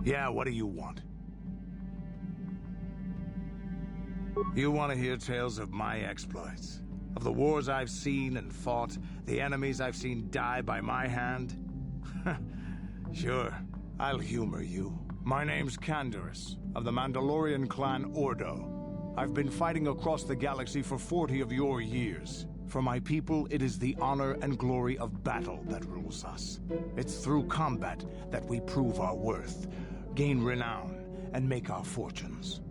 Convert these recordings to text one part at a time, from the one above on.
Yeah, what do you want? You want to hear tales of my exploits? Of the wars I've seen and fought, the enemies I've seen die by my hand? Sure, I'll humor you. My name's Canderous, of the Mandalorian clan Ordo. I've been fighting across the galaxy for 40 of your years. For my people, it is the honor and glory of battle that rules us. It's through combat that we prove our worth, gain renown, and make our fortunes.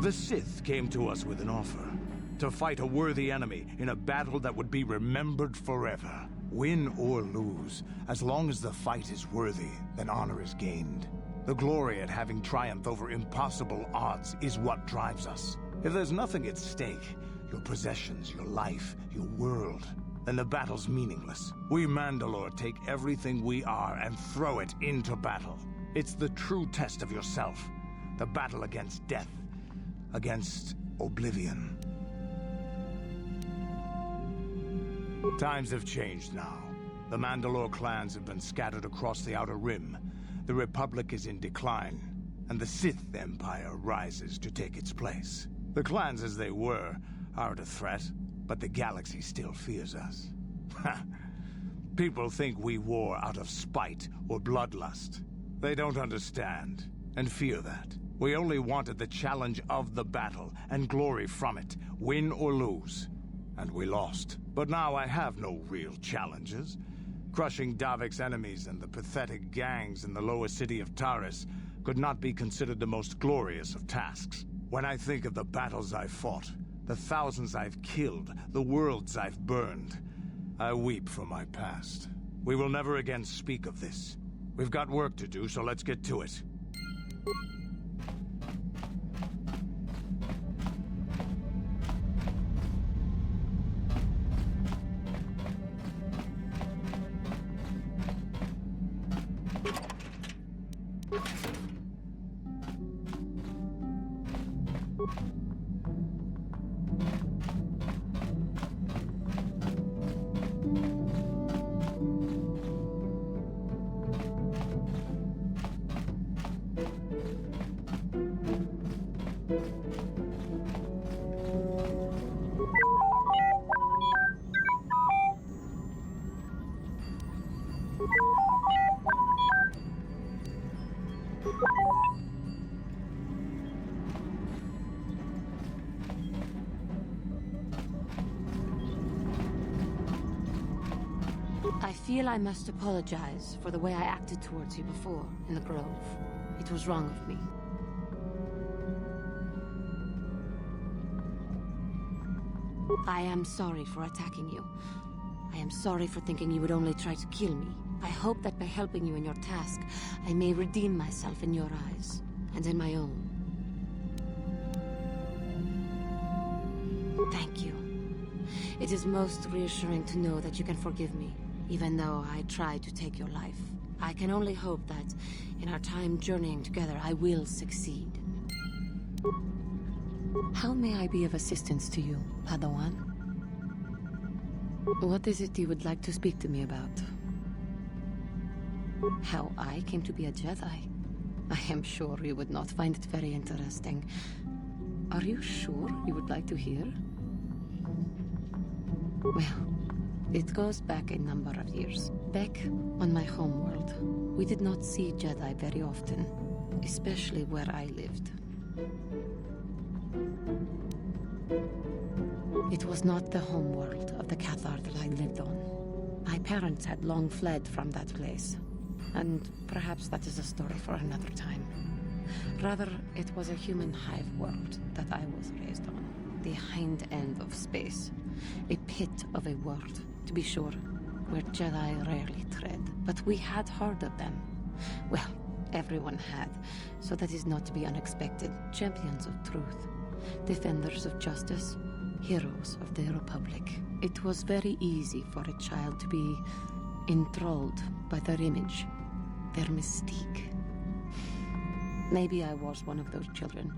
The Sith came to us with an offer. To fight a worthy enemy in a battle that would be remembered forever. Win or lose, as long as the fight is worthy, then honor is gained. The glory at having triumphed over impossible odds is what drives us. If there's nothing at stake, your possessions, your life, your world, then the battle's meaningless. We Mandalore take everything we are and throw it into battle. It's the true test of yourself. The battle against death, against oblivion. Times have changed now. The Mandalore clans have been scattered across the Outer Rim. The Republic is in decline, and the Sith Empire rises to take its place. The clans as they were aren't a threat, but the galaxy still fears us. People think we war out of spite or bloodlust. They don't understand, and fear that. We only wanted the challenge of the battle, and glory from it, win or lose. And we lost. But now I have no real challenges. Crushing Davik's enemies and the pathetic gangs in the lower city of Taris could not be considered the most glorious of tasks. When I think of the battles I've fought, the thousands I've killed, the worlds I've burned, I weep for my past. We will never again speak of this. We've got work to do, so let's get to it. I feel I must apologize for the way I acted towards you before, in the Grove. It was wrong of me. I am sorry for attacking you. I am sorry for thinking you would only try to kill me. I hope that by helping you in your task, I may redeem myself in your eyes, and in my own. Thank you. It is most reassuring to know that you can forgive me, even though I tried to take your life. I can only hope that, in our time journeying together, I will succeed. How may I be of assistance to you, Padawan? What is it you would like to speak to me about? How I came to be a Jedi? I am sure you would not find it very interesting. Are you sure you would like to hear? Well, it goes back a number of years. Back on my homeworld, we did not see Jedi very often, especially where I lived. It was not the homeworld of the Cathar that I lived on. My parents had long fled from that place, and perhaps that is a story for another time. Rather, it was a human hive world that I was raised on, the hind end of space, a pit of a world, to be sure, where Jedi rarely tread. But we had heard of them. Well, everyone had, so that is not to be unexpected. Champions of truth, defenders of justice, heroes of the Republic. It was very easy for a child to be enthralled by their image, their mystique. Maybe I was one of those children.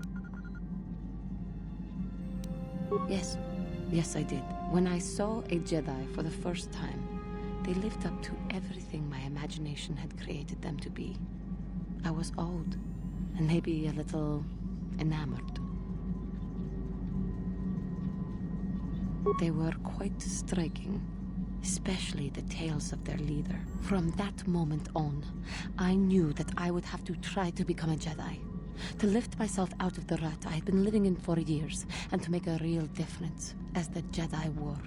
Yes, Yes, I did. When I saw a Jedi for the first time, they lived up to everything my imagination had created them to be. I was awed, and maybe a little enamored. They were quite striking, especially the tales of their leader. From that moment on, I knew that I would have to try to become a Jedi, to lift myself out of the rut I had been living in for years, and to make a real difference as the Jedi wore.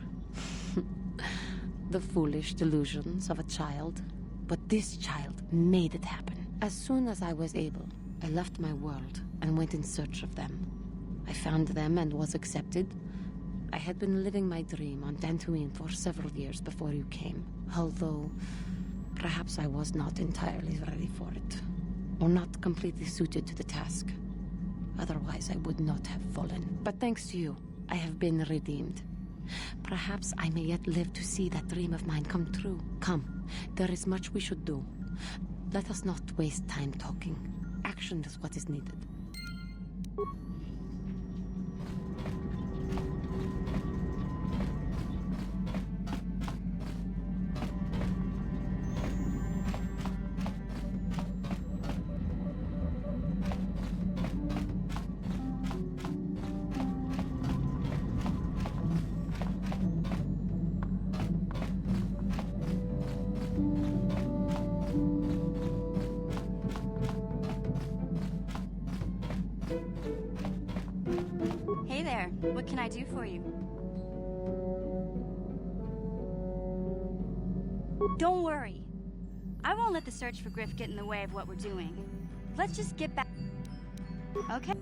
The foolish delusions of a child, but this child made it happen. As soon as I was able, I left my world and went in search of them. I found them and was accepted. I had been living my dream on Dantooine for several years before you came, although perhaps I was not entirely ready for it, or not completely suited to the task. Otherwise, I would not have fallen. But thanks to you, I have been redeemed. Perhaps I may yet live to see that dream of mine come true. Come, there is much we should do. Let us not waste time talking. Action is what is needed. Hey there, what can I do for you? Don't worry. I won't let the search for Griff get in the way of what we're doing. Let's just get back. Okay.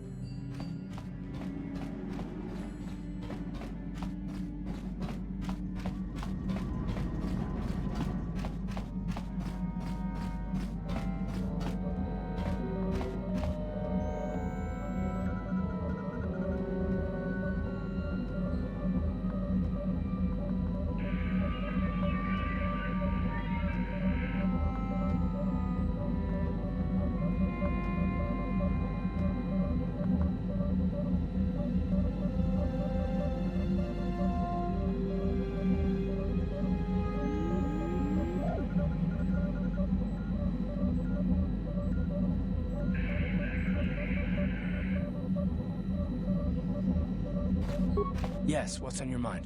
Yes, what's on your mind?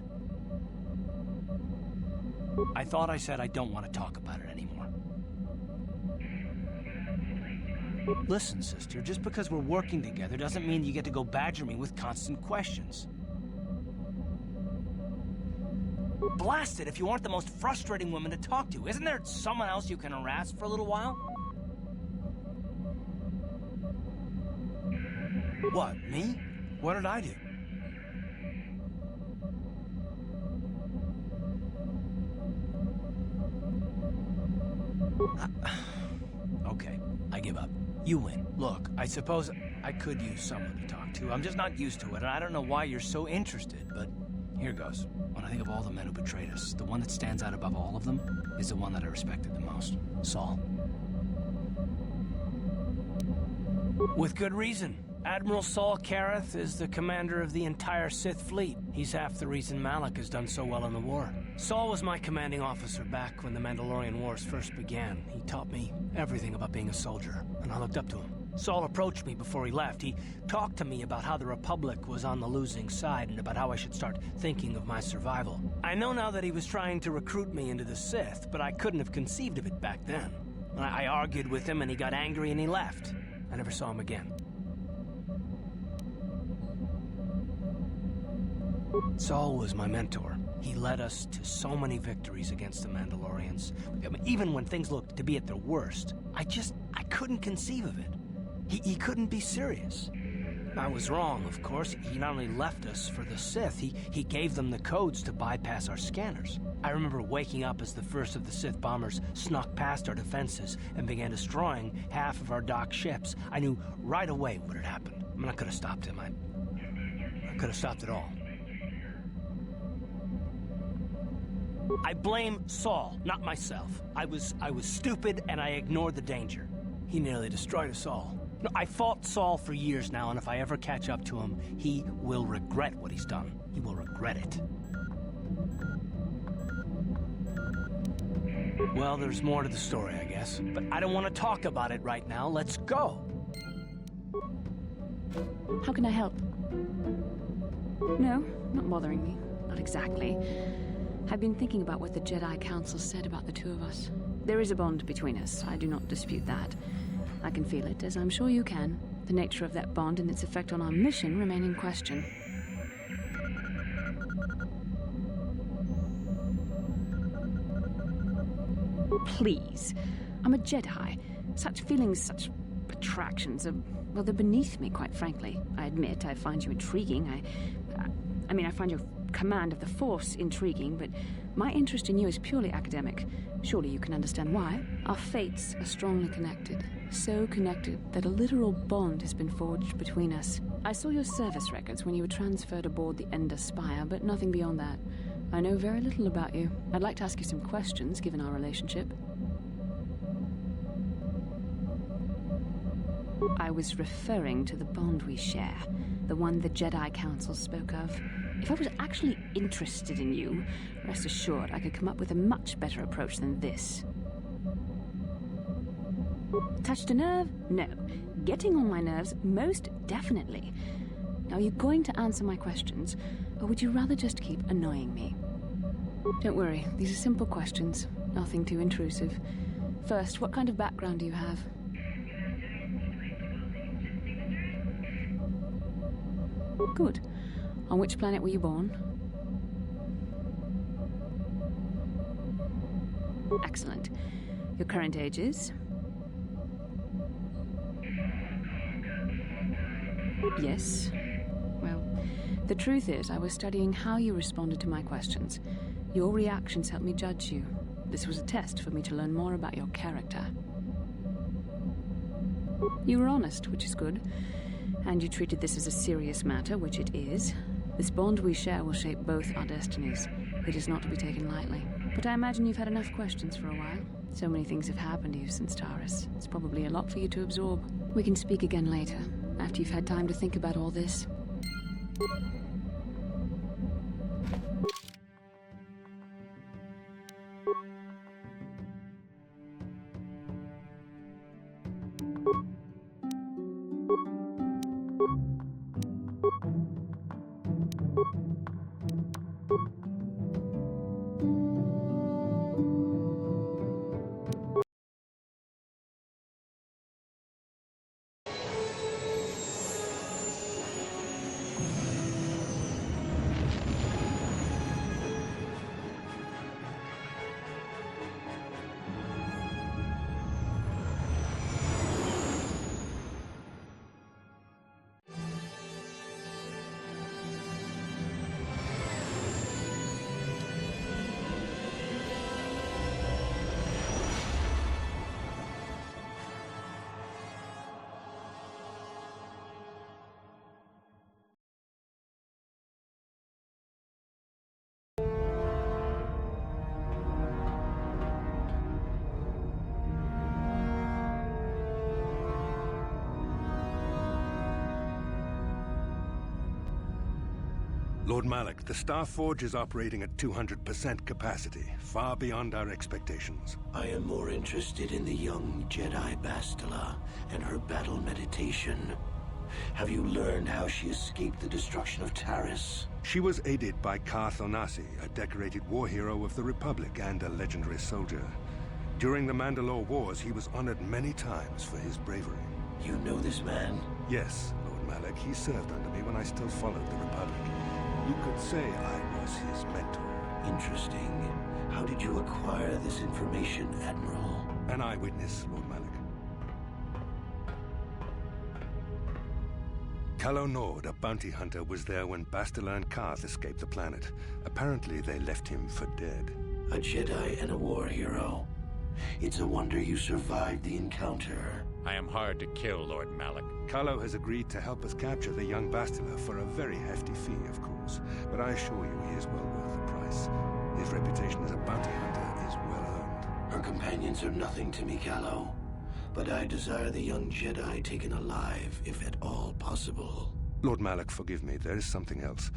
I thought I said I don't want to talk about it anymore. Listen, sister, just because we're working together doesn't mean you get to go badger me with constant questions. Blast it if you aren't the most frustrating woman to talk to. Isn't there someone else you can harass for a little while? What, me? What did I do? Okay, I give up. You win. Look, I suppose I could use someone to talk to. I'm just not used to it, and I don't know why you're so interested, but here goes. When I think of all the men who betrayed us, the one that stands out above all of them is the one that I respected the most. Saul. With good reason. Admiral Saul Kareth is the commander of the entire Sith fleet. He's half the reason Malak has done so well in the war. Saul was my commanding officer back when the Mandalorian Wars first began. He taught me everything about being a soldier, and I looked up to him. Saul approached me before he left. He talked to me about how the Republic was on the losing side and about how I should start thinking of my survival. I know now that he was trying to recruit me into the Sith, but I couldn't have conceived of it back then. I argued with him and he got angry and he left. I never saw him again. Saul was my mentor. He led us to so many victories against the Mandalorians. I mean, even when things looked to be at their worst, I couldn't conceive of it. He couldn't be serious. I was wrong, of course. He not only left us for the Sith, he gave them the codes to bypass our scanners. I remember waking up as the first of the Sith bombers snuck past our defenses and began destroying half of our docked ships. I knew right away what had happened. I mean, I could have stopped him. I could have stopped it all. I blame Saul, not myself. I was stupid and I ignored the danger. He nearly destroyed us all. No, I fought Saul for years now, and if I ever catch up to him, he will regret what he's done. You will regret it. Well, there's more to the story, I guess. But I don't want to talk about it right now. Let's go! How can I help? No, not bothering me. Not exactly. I've been thinking about what the Jedi Council said about the two of us. There is a bond between us. I do not dispute that. I can feel it, as I'm sure you can. The nature of that bond and its effect on our mission remain in question. Please. I'm a Jedi. Such feelings, such attractions are, well, they're beneath me, quite frankly. I admit I find you intriguing. I find your command of the Force intriguing, but my interest in you is purely academic. Surely you can understand why. Our fates are strongly connected. So connected that a literal bond has been forged between us. I saw your service records when you were transferred aboard the Ender Spire, but nothing beyond that. I know very little about you. I'd like to ask you some questions, given our relationship. I was referring to the bond we share, the one the Jedi Council spoke of. If I was actually interested in you, rest assured I could come up with a much better approach than this. Touched a nerve? No. Getting on my nerves? Most definitely. Now, are you going to answer my questions, or would you rather just keep annoying me? Don't worry, these are simple questions. Nothing too intrusive. First, what kind of background do you have? Good. On which planet were you born? Excellent. Your current age is? Yes. Well, the truth is, I was studying how you responded to my questions. Your reactions helped me judge you. This was a test for me to learn more about your character. You were honest, which is good. And you treated this as a serious matter, which it is. This bond we share will shape both our destinies. It is not to be taken lightly. But I imagine you've had enough questions for a while. So many things have happened to you since Taris. It's probably a lot for you to absorb. We can speak again later, after you've had time to think about all this. Lord Malak, the Star Forge is operating at 200% capacity, far beyond our expectations. I am more interested in the young Jedi Bastila and her battle meditation. Have you learned how she escaped the destruction of Taris? She was aided by Karth Onasi, a decorated war hero of the Republic and a legendary soldier. During the Mandalore Wars, he was honored many times for his bravery. You know this man? Yes, Lord Malak. He served under me when I still followed the Republic. You could say I was his mentor. Interesting. How did you acquire this information, Admiral? An eyewitness, Lord Malak. Calo Nord, a bounty hunter, was there when Bastila and Karth escaped the planet. Apparently, they left him for dead. A Jedi and a war hero. It's a wonder you survived the encounter. I am hard to kill, Lord Malak. Calo has agreed to help us capture the young Bastila for a very hefty fee, of course. But I assure you he is well worth the price. His reputation as a bounty hunter is well earned. Her companions are nothing to me, Calo. But I desire the young Jedi taken alive, if at all possible. Lord Malak, forgive me, there is something else.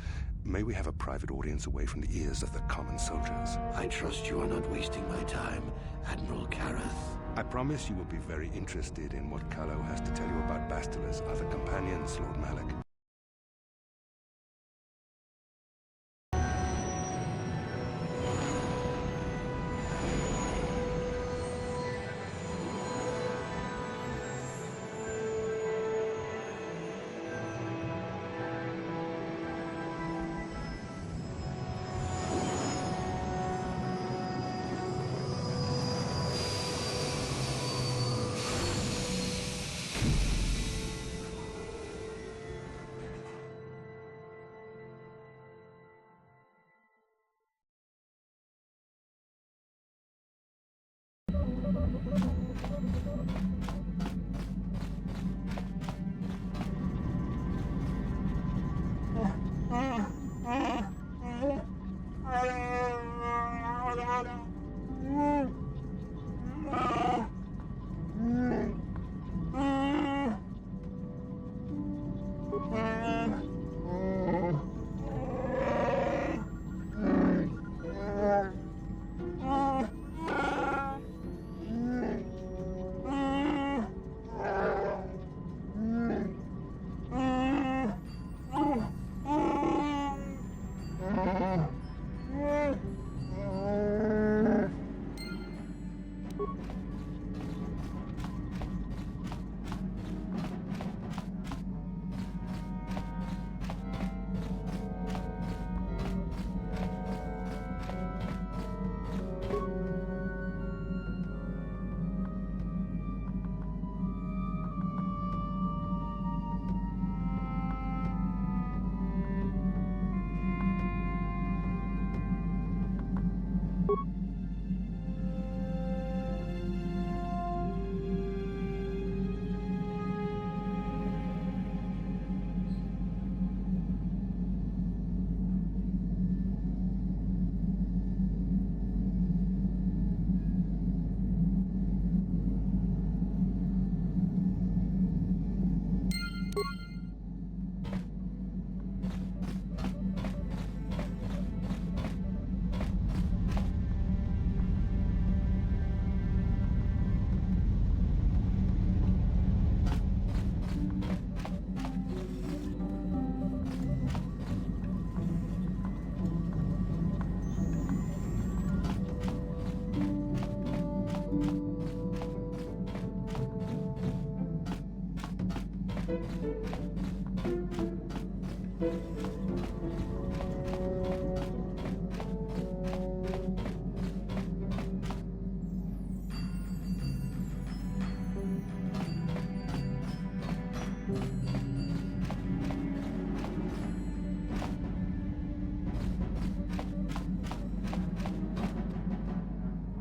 May we have a private audience away from the ears of the common soldiers? I trust you are not wasting my time, Admiral Kareth. I promise you will be very interested in what Kahlo has to tell you about Bastila's other companions, Lord Malak.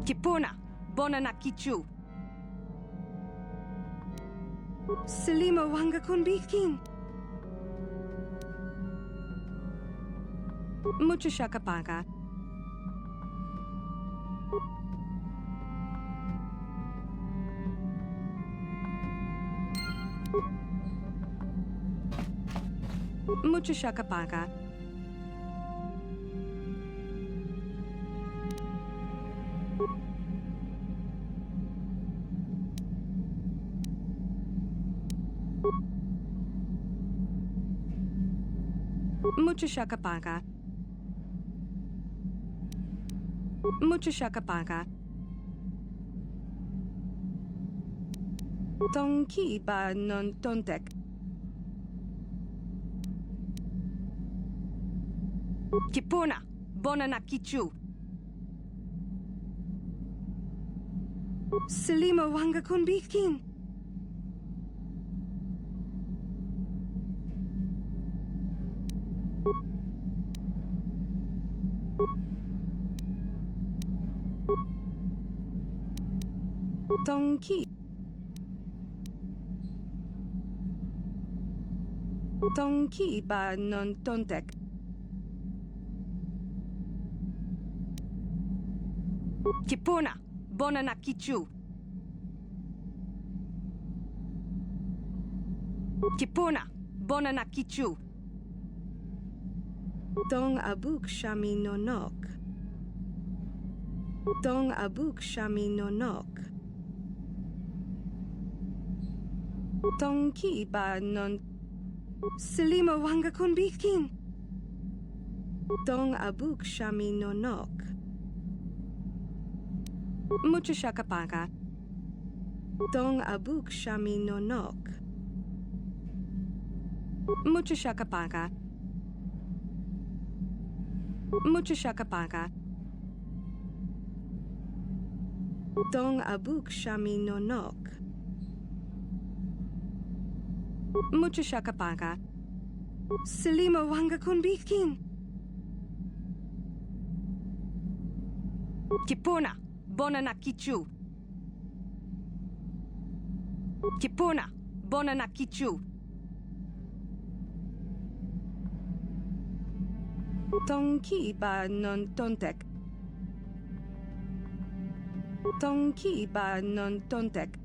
Kipuna, Bonana Kichu. Salima Wanga Kunbikin. Mucho Shakapaka. Mucho Shakapaka. Mucho Shakapaka. Mucho Shakapaka. Tonki ba non tontek. Kipuna, Bonana Kichu. Salima Wanga Kunbikin. Tonki. Tonki ba non tontek. Kipuna, Bonana Kichu. Kipuna, Bonana Kichu. Dong abuk shami no nok. Dong abuk shami no nok. Dong ki ba non Selima wanga kon bikin. Dong abuk shami no nok. Mucho shakapaka. Dong abuk shami no nok. Mucho shakapaka. Mucho shakapaka. Dong abuk shami no nok. Mucho shakapaka. Selima wanga kon bikin. Kipuna, bona na kichu. Kipuna, bona na kichu. Tongki ba non tontek. Tongki ba non tontek.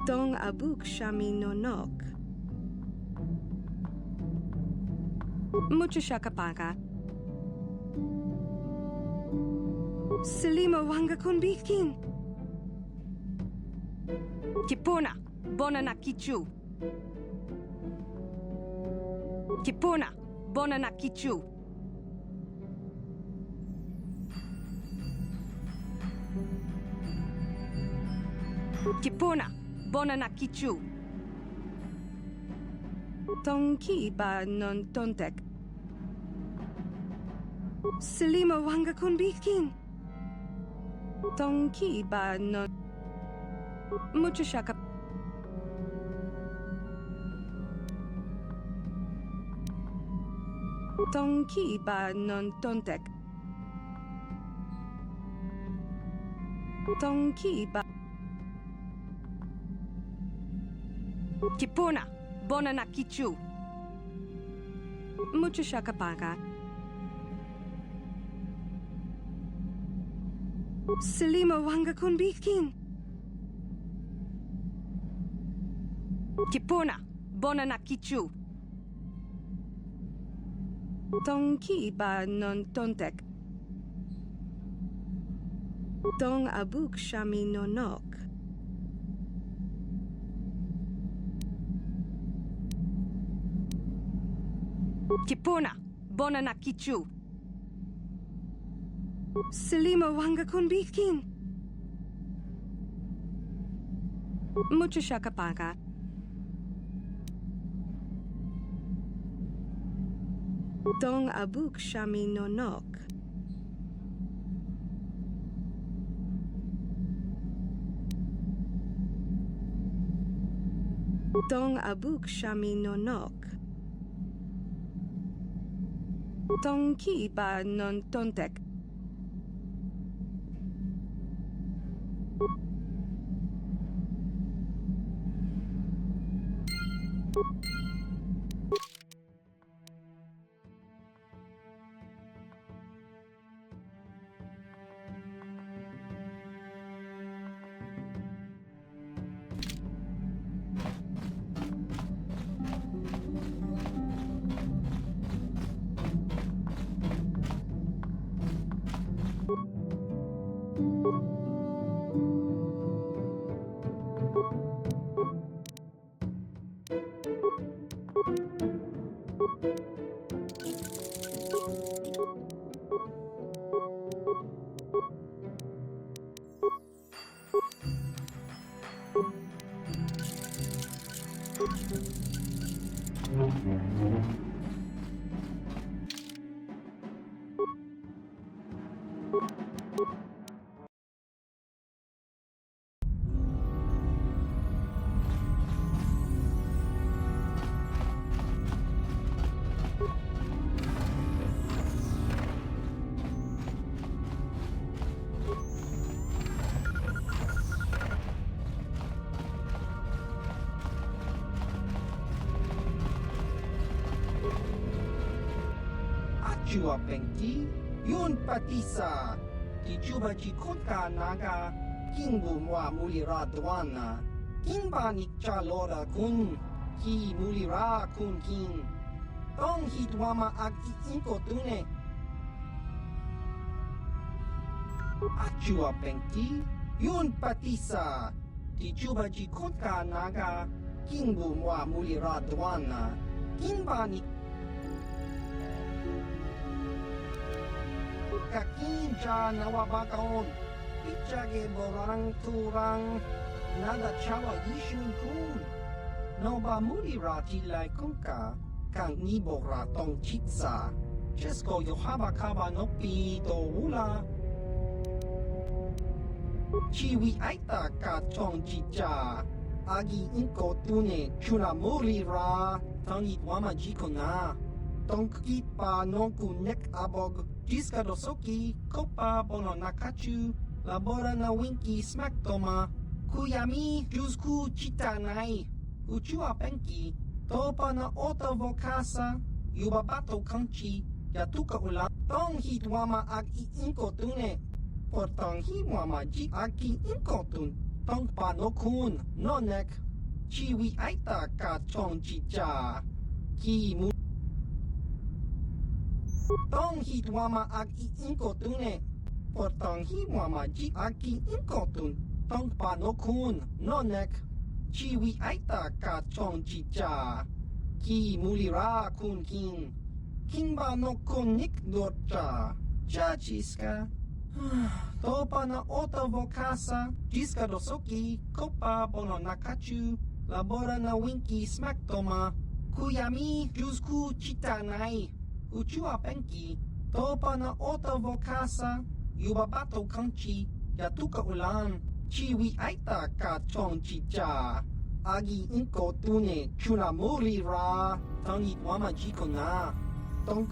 Dong abuk shami no nok. Mucho shakapaka. Selima wanga kon bikin. Kipuna, bona na kichu. Kipuna, bona na kichu. Kipuna, bona na kichu. Tongki ba non tontek. Selima wanga kon bikin. Tongki ba non. Mucho shaka. Tongki ba non tontek. Tongki ba. Kipuna, bona na kichu. Mucho shakapaka. Selima wanga kon bikin. Kipuna, bona na kichu. Tongki ba non tontek. Dong abuk shami no nok. Kipuna, bona na kichu. Selima wanga kon bikin. Mucho shakapaka. Dong abuk shami no nok. Dong abuk shami no nok. Tongki ba non tontek. Chua Pengki, Yun Patisa, Kichuba Chikotka Naga, Kimbu Mwa Mulira Dwana, Kimba Nikchalora Kun, ki mulira kun king. Tong hitwama ag iinko tune. Achua pengki, yun patisa. Di juba ji kotka naga, kingbu mwa mulira dwana. Kingbani kakinja nawabakaon. Pichage borang turang. Nada chawa yishun kun. Noba mulira tilai kunka. Kang nibora tong chitsa. Chesko yohaba kaba nopi do ula. Chiwi aita ka tong chicha. Agi inko tune chuna mulira. Tangi wama jiko na. Tong kipa nonku nek abog. Jiska dosoki. Kopa bono nakachu. Labora na winki smack toma. Kuyami jusku chitanai. Uchua penki. Topa na ota vokasa, yubabato kanchi, yatuka ulang, tong hitwama ag iinko tune. Por tong hiwama ji ag iinko tun, tong panokun, nonek, chiwi aita ka chong chicha, ki mu. Tong hitwama ag iinko tune. Por tong hiwama ji ag iinko tun, tong panokun, nonek, chiwi aita ka chong chicha. Ki mulira kun king. Kingba no konik dorcha. Chachiska. Topa na ota vokasa. Jiska dosoki. Kopa bono nakachu. Labora na winki smack toma. Kuyami jusku chitanai. Uchua penki. Topa na ota vokasa. Yubabato kanchi. Yatuka ulan. Chiwi aita ka chong chicha. Agi inko tune chuna mulira. Tangi wama jiko na. Tonk.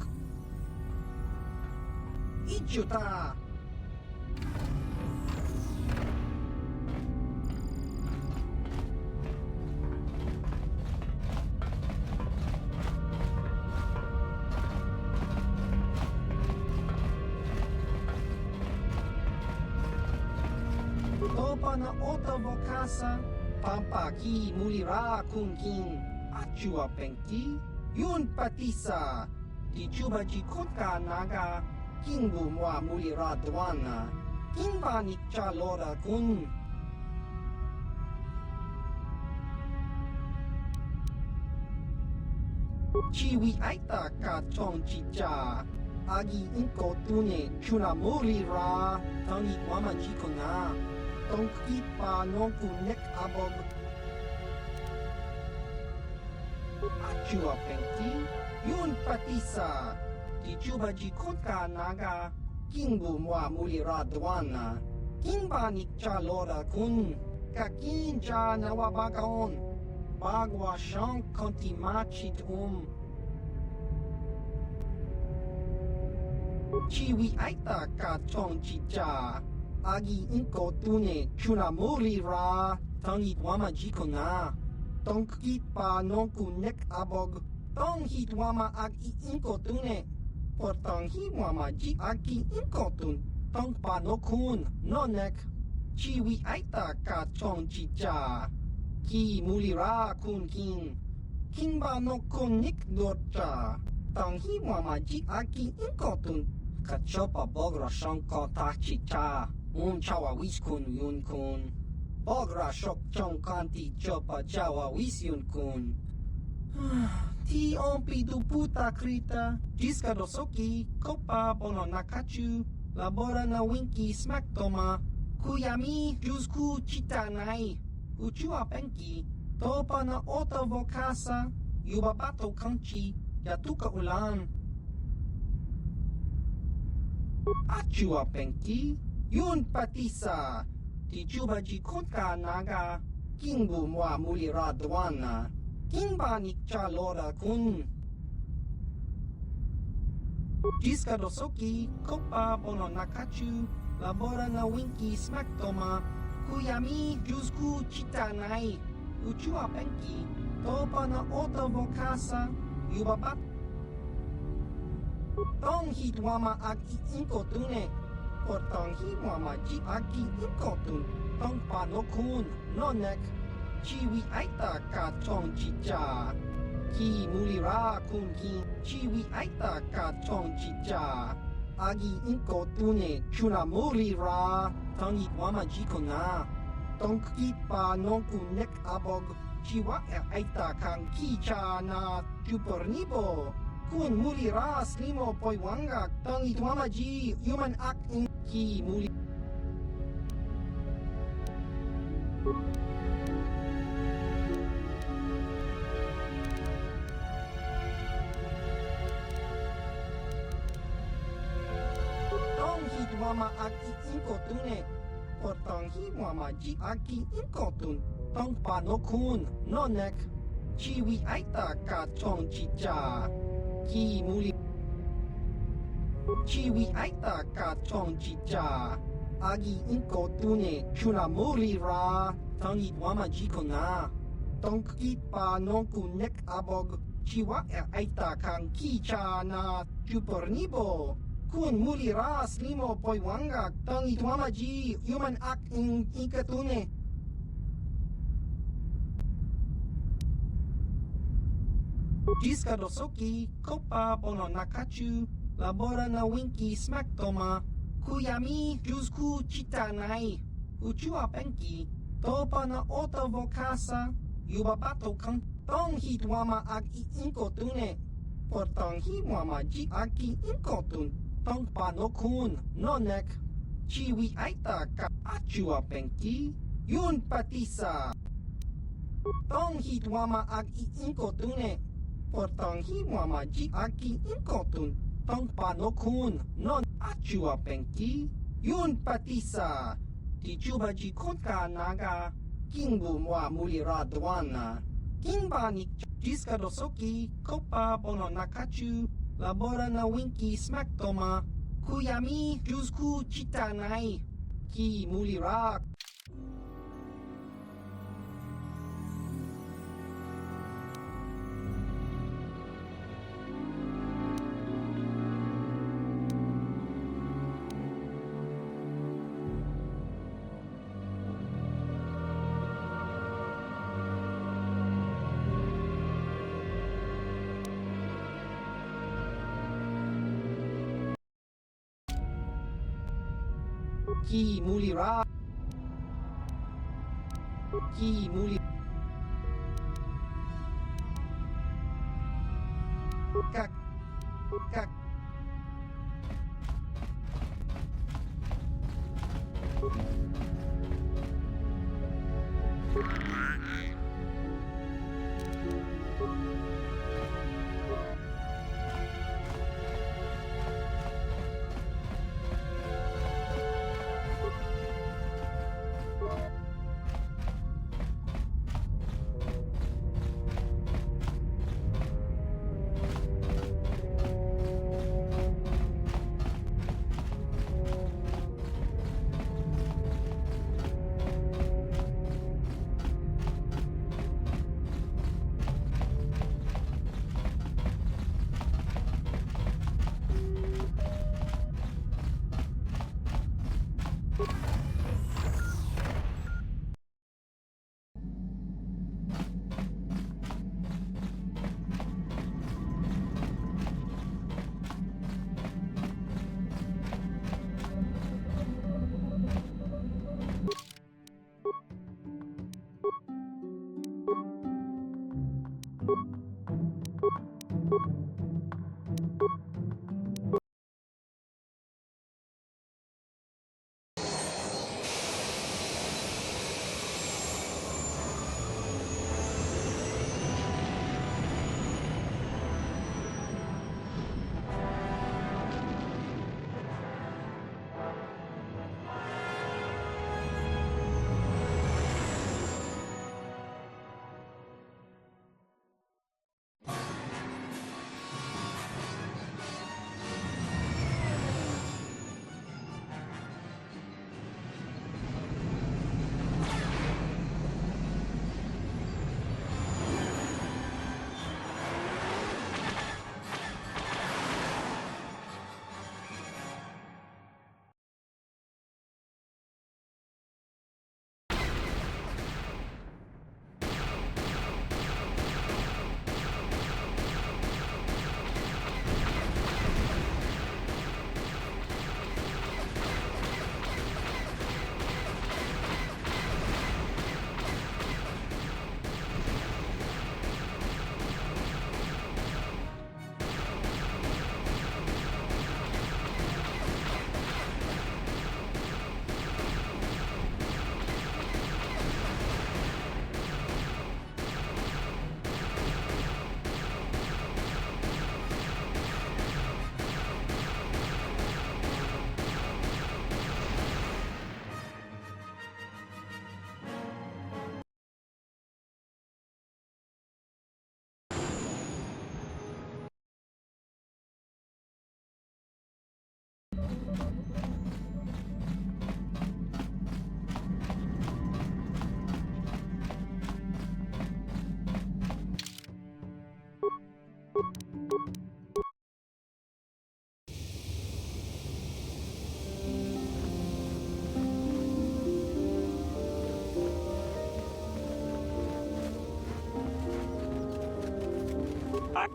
Ichuta. Topa na ota vokasa. Pampa ki mulira kun king. Achua penki. Yun patisa. Di juba ji kotka naga. Kingbu mwa mulira dwana. Kingba ni chalora kun. Chiwi aita ka chong chicha. Agi inko tune chuna mulira. Tangi wama jiko na. Tong kipa nonku nek abog. Achua penki. Yun patisa. Di juba ji kotka naga. Kingbu mwa mulira dwana. Kingba ni chalora kun. Kakinja nawabagaon. Bagwa shang konti machit Chiwi aita ka chong chicha. Agi inko tune chuna mulira. Tangi wama jiko na. Tong kipa nonku nek abog. Tong hitwama agi inko tune. Por tong hiwama ji agi inko tun. Tong panokun nonek. Chiwi aita ka chong chicha. Ki mulira kun king. Kingba no konik dorcha. Tong hiwama ji agi inko tun. Kachopa bogra shonko ta chicha. Chawa wis kun yun kun. Bogra shok chong kanti chopa jawa wis yun kun. Ti ompi du puta krita. Jiska dosoki. Kopa bono nakachu. Labora na winki smack toma. Kuyami jusku chitanai. Uchua penki. Topa na ota vokasa. Yubabato kanchi. Yatuka ulan. Achua penki. Yun patisa. Di juba ji kotka naga. Kingbu mwa mulira dwana. Kingba ni chalora kun. Jiska dosoki. Kopa bono nakachu. Labora na winki smack toma. Kuyami jusku chitanai. Uchua penki. Topa na ota vokasa. Yubabat. Tong hitwama ag iinko tune. Por tong hiwama ji ag iinko tun. Tong panokun nonek. ชีวิไอตากาจองจิจากีมูลิราคุณกีชีวิไอตากาจองจิจาอากีอินโกตุเนชุนามูลิราทังอิวามาจิโกนาตองกีปานองกุเนกอาบกชีวะไอตาคังกีจานาจูปอร์นิโบคุณมูลิราสลิโมปอยวังกาตังอิวามาจิยูมันอักอินกีมูลิMama aki inkotune portang hi mama ji aki inkotun tong panokun nonek chiwi aita ka chong chicha ki muli chiwi aita ka chong chicha agi inkotune chuna muli ra tangi mama ji kona tong ki panokunek abog chiwa aita kang ki chana chupornibo kun muli ras limo poi wangak tang itwama ji human act in ikatune Jiska dosoki kopa bono nakachu labora na winki smack toma kuyami jusku chitanai uchu apenki topa na ota vokasa yubabato kan tong hitwama ag inkotune portang himwama ji aki inkotun tong panokun nonek chiwi aita ka achua penki yun patisa tong hitwama ag inkotune portang himwama ji aki inkotun tong panokun non achua penki yun patisa ti chuba ji konka naga kingbu mwa mulira dwana kingba ni jiska dosoki kopa bono nakachu labora na winki smack toma kuyami jusku chitanai ki mulira ki mulira ki muli kak kak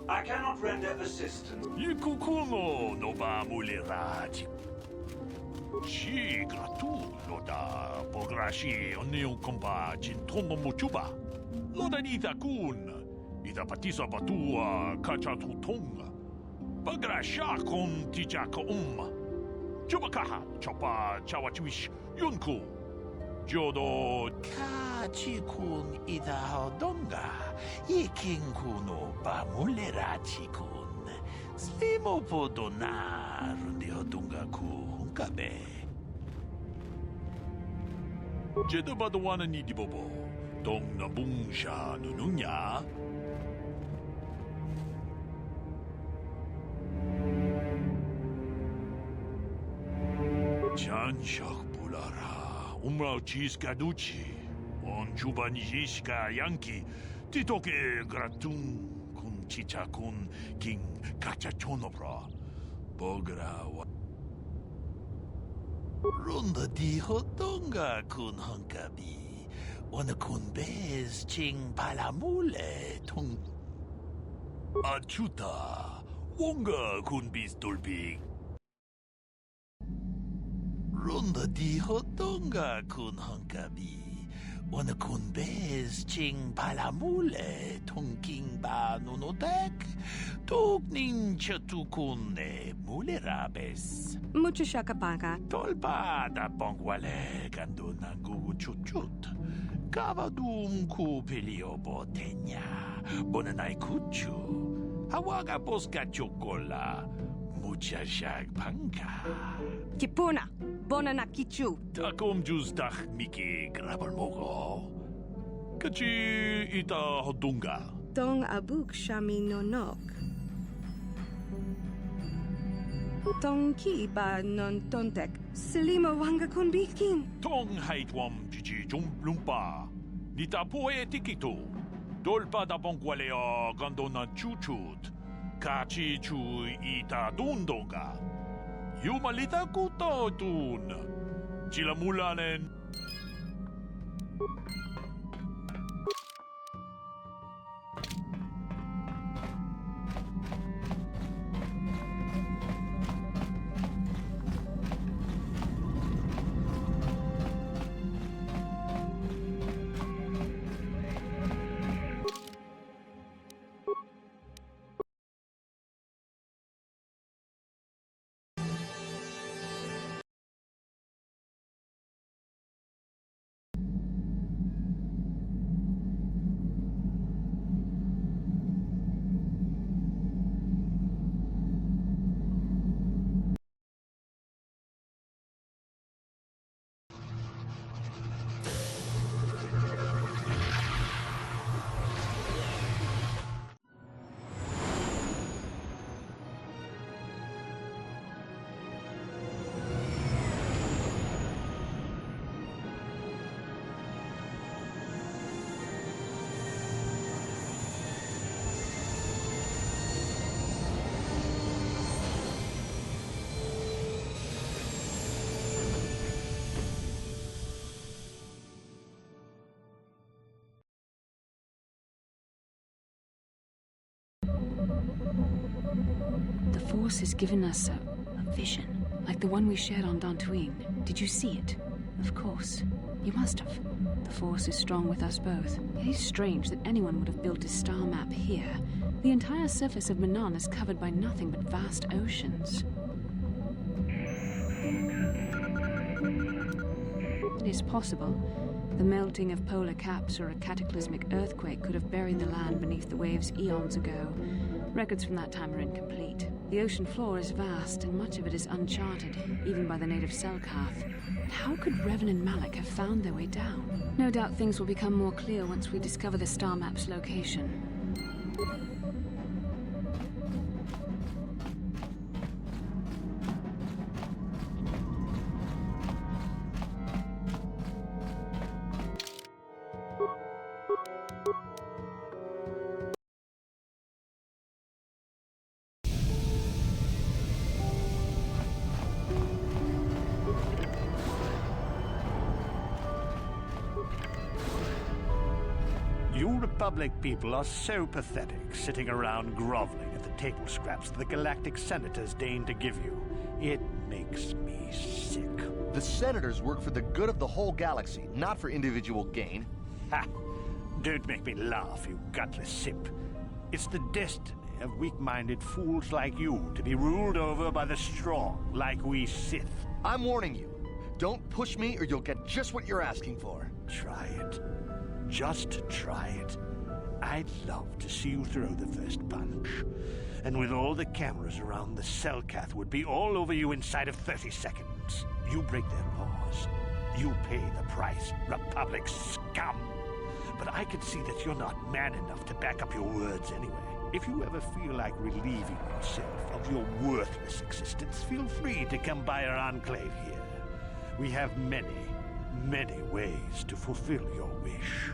I cannot render assistance. Ikukuno no ba mulirati. Si gratu loda pograshi oneo kompa jintono mochuba. Loda nita kun. Ita patisa batua kacha tutonga. Pagrasha kon tijaka Chubakaha chopa chawachuish yunku. Jodo Kachikun ida hodonga, ikinkuno ba mulerachikun, slimo podonar de hodonga kunkabe. Jeda badawana ni dibobo, dong nabungsha nununya. Chanshak bulara. Umrao chiska duchi, on chubanishka yanki, titoke gratun kun chicha kun king kachachonobra, bogra wa. Runda di hodonga kun honkabi, wana kun bez ching palamule tung. Achuta, wonga kun bis dolping. Runda di hodonga kun honkabi, wana kun bez ching palamule tung king ba nunodek, tuk nin chatukun ne mulerabes. Mucho shakapaka. Tolpa da bongwale gando nangu chuchut. Kavadum ku pelio botenya, bonanai kuchu. Hawaga boska chokola, mucha shag panka. Kipuna, bonana kichu. Takom jus dach miki grabal mogo. Kachi ita hodunga. Dong abuk shami nonok. Tong ki ba non tontek. Selima wanga kun bikin. Tong haitwam jiji jum lumpa. Nita poe tikito. Dolpa da bongwalea gandona chuchut. Kachi chu ita dundonga. Yumalita kuto tun. Chilamulanen. The Force has given us a vision, like the one we shared on Dantooine. Did you see it? Of course. You must have. The Force is strong with us both. It is strange that anyone would have built a star map here. The entire surface of Manan is covered by nothing but vast oceans. It is possible. The melting of polar caps or a cataclysmic earthquake could have buried the land beneath the waves eons ago. Records from that time are incomplete. The ocean floor is vast, and much of it is uncharted, even by the native Selkath. But how could Revan and Malak have found their way down? No doubt things will become more clear once we discover the star map's location. Republic people are so pathetic, sitting around groveling at the table scraps the galactic senators deign to give you. It makes me sick. The senators work for the good of the whole galaxy, not for individual gain. Ha! Don't make me laugh, you gutless simp. It's the destiny of weak-minded fools like you to be ruled over by the strong, like we Sith. I'm warning you. Don't push me or you'll get just what you're asking for. Try it. Just try it. I'd love to see you throw the first punch. And with all the cameras around, the Selkath would be all over you inside of 30 seconds. You break their laws. You pay the price, Republic scum. But I can see that you're not man enough to back up your words anyway. If you ever feel like relieving yourself of your worthless existence, feel free to come by our enclave here. We have many, many ways to fulfill your wish.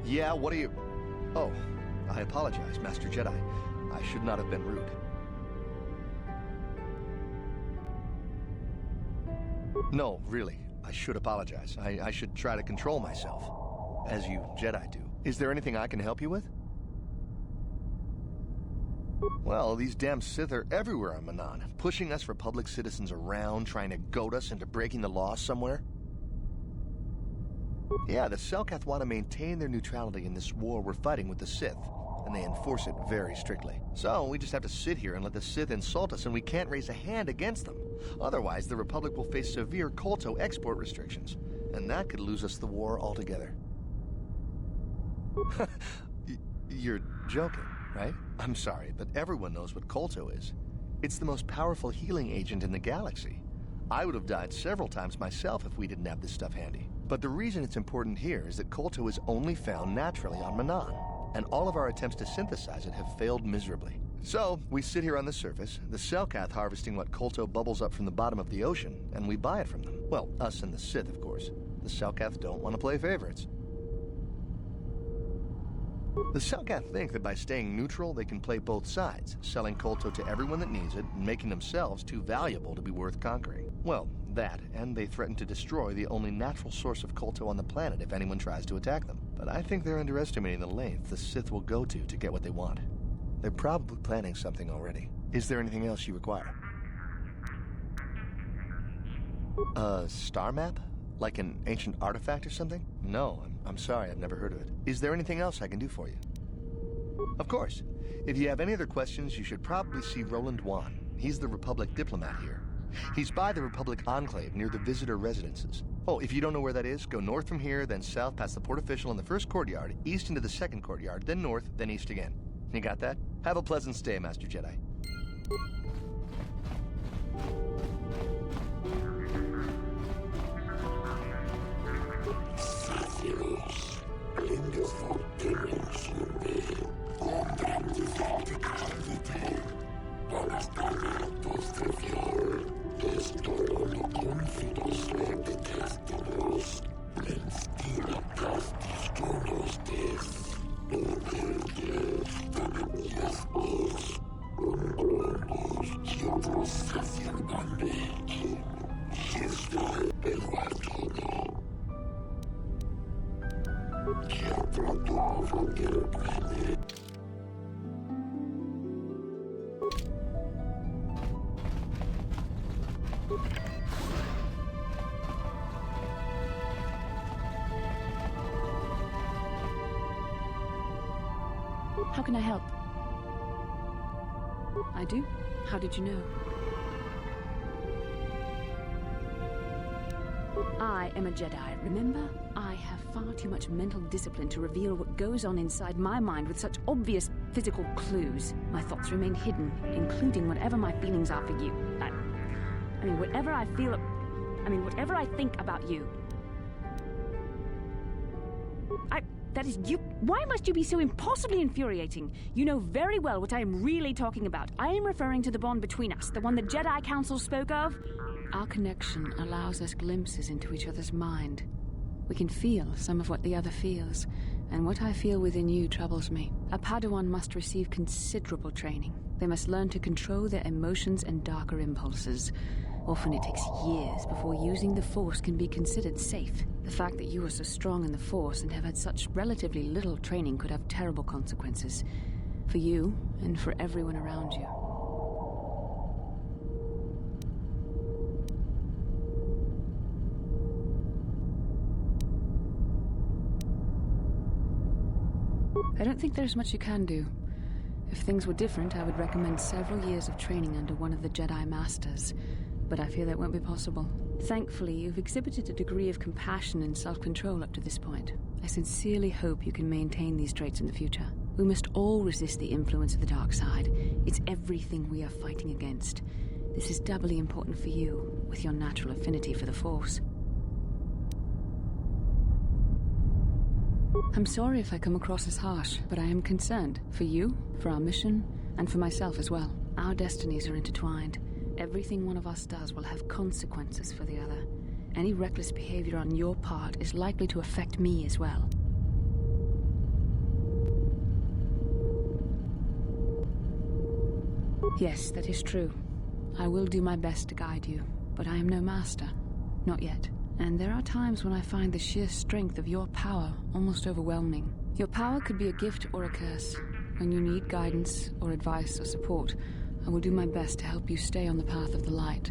Yeah, what are you... Oh, I apologize, Master Jedi. I should not have been rude. No, really, I should apologize. I should try to control myself, as you Jedi do. Is there anything I can help you with? Well, these damn Sith are everywhere on Manan, pushing us Republic citizens around, trying to goad us into breaking the law somewhere. Yeah, the Selkath want to maintain their neutrality in this war we're fighting with the Sith, and they enforce it very strictly. So we just have to sit here and let the Sith insult us, and we can't raise a hand against them. Otherwise, the Republic will face severe Kolto export restrictions, and that could lose us the war altogether. You're joking, right? I'm sorry, but everyone knows what Kolto is. It's the most powerful healing agent in the galaxy. I would have died several times myself if we didn't have this stuff handy. But the reason it's important here is that Kolto is only found naturally on Manan, and all of our attempts to synthesize it have failed miserably. So, we sit here on the surface, the Selkath harvesting what Kolto bubbles up from the bottom of the ocean, and we buy it from them. Well, us and the Sith, of course. The Selkath don't want to play favorites. The Selkath think that by staying neutral, they can play both sides, selling Kolto to everyone that needs it, and making themselves too valuable to be worth conquering. Well, that, and they threaten to destroy the only natural source of Kolto on the planet if anyone tries to attack them. But I think they're underestimating the length the Sith will go to get what they want. They're probably planning something already. Is there anything else you require? A star map? Like an ancient artifact or something? No, I'm sorry, I've never heard of it. Is there anything else I can do for you? Of course. If you have any other questions, you should probably see Roland Wan. He's the Republic diplomat here. He's by the Republic Enclave near the visitor residences. Oh, if you don't know where that is, go north from here, then south past the port official in the first courtyard, east into the second courtyard, then north, then east again. You got that? Have a pleasant stay, Master Jedi. How can I help? I do? How did you know? I am a Jedi, remember? I have far too much mental discipline to reveal what goes on inside my mind with such obvious physical clues. My thoughts remain hidden, including whatever my feelings are for you. I mean, whatever I feel... whatever I think about you. That is you. Why must you be so impossibly infuriating? You know very well what I am really talking about. I am referring to the bond between us, the one the Jedi Council spoke of. Our connection allows us glimpses into each other's mind. We can feel some of what the other feels, and what I feel within you troubles me. A Padawan must receive considerable training. They must learn to control their emotions and darker impulses. Often it takes years before using the Force can be considered safe. The fact that you are so strong in the Force and have had such relatively little training could have terrible consequences. For you, and for everyone around you. I don't think there's much you can do. If things were different, I would recommend several years of training under one of the Jedi Masters. But I fear that won't be possible. Thankfully, you've exhibited a degree of compassion and self-control up to this point. I sincerely hope you can maintain these traits in the future. We must all resist the influence of the dark side. It's everything we are fighting against. This is doubly important for you, with your natural affinity for the Force. I'm sorry if I come across as harsh, but I am concerned. For you, for our mission, and for myself as well. Our destinies are intertwined. Everything one of us does will have consequences for the other. Any reckless behavior on your part is likely to affect me as well. Yes, that is true. I will do my best to guide you, but I am no master. Not yet. And there are times when I find the sheer strength of your power almost overwhelming. Your power could be a gift or a curse. When you need guidance or advice or support, I will do my best to help you stay on the path of the light.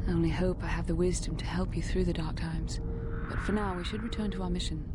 I only hope I have the wisdom to help you through the dark times. But for now, we should return to our mission.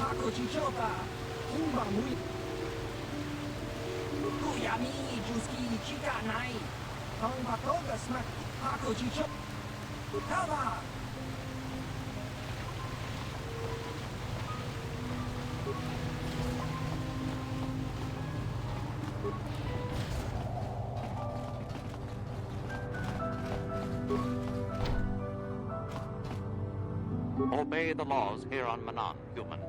Ako chichoka. Umba muy. Kuyami juski chika nai. Hong batoga smack. Ako chicho. Kava. Obey the laws here on Manan, human.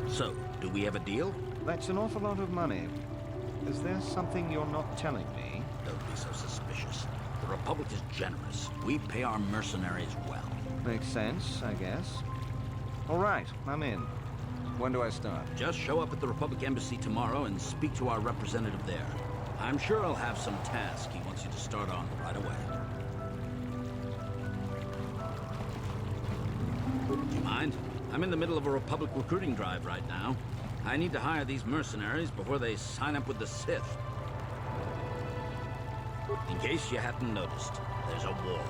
So, do we have a deal? That's an awful lot of money. Is there something you're not telling me? Don't be so suspicious. The Republic is generous. We pay our mercenaries well. Makes sense, I guess. All right, I'm in. When do I start? Just show up at the Republic Embassy tomorrow and speak to our representative there. I'm sure he'll have some task he wants you to start on right away. Do you mind? I'm in the middle of a Republic recruiting drive right now. I need to hire these mercenaries before they sign up with the Sith. In case you hadn't noticed, there's a war.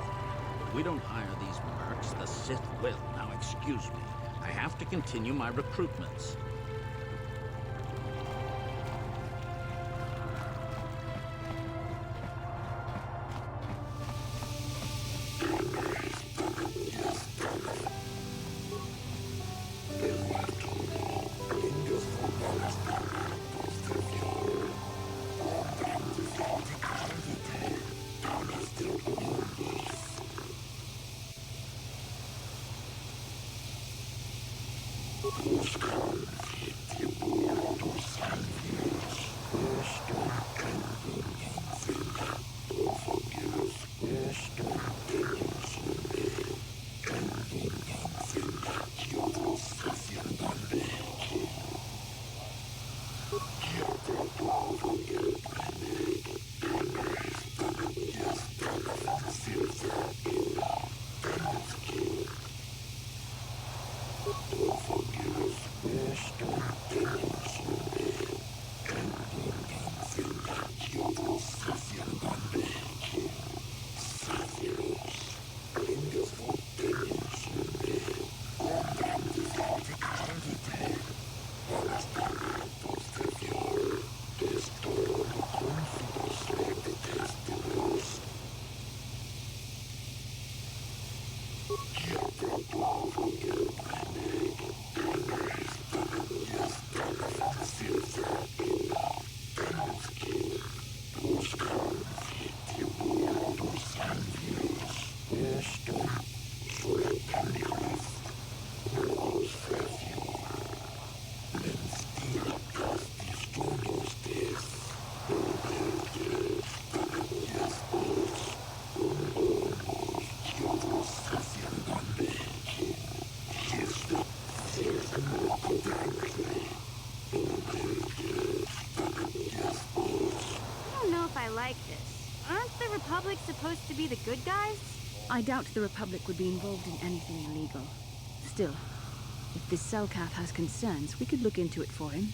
If we don't hire these mercs, the Sith will. Now, excuse me. I have to continue my recruitments. Who's come? if I like this. Aren't the Republic supposed to be the good guys? I doubt the Republic would be involved in anything illegal. Still, if this Selkath has concerns, we could look into it for him.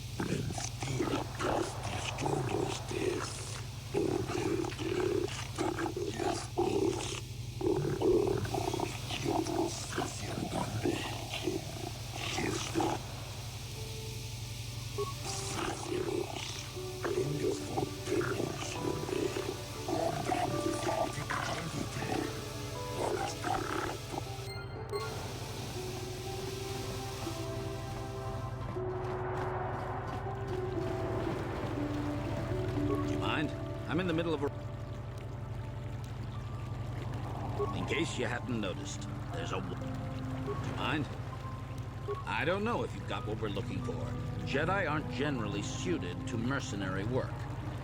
I'm in the middle of a... In case you hadn't noticed, there's a... Do you mind? I don't know if you've got what we're looking for. Jedi aren't generally suited to mercenary work.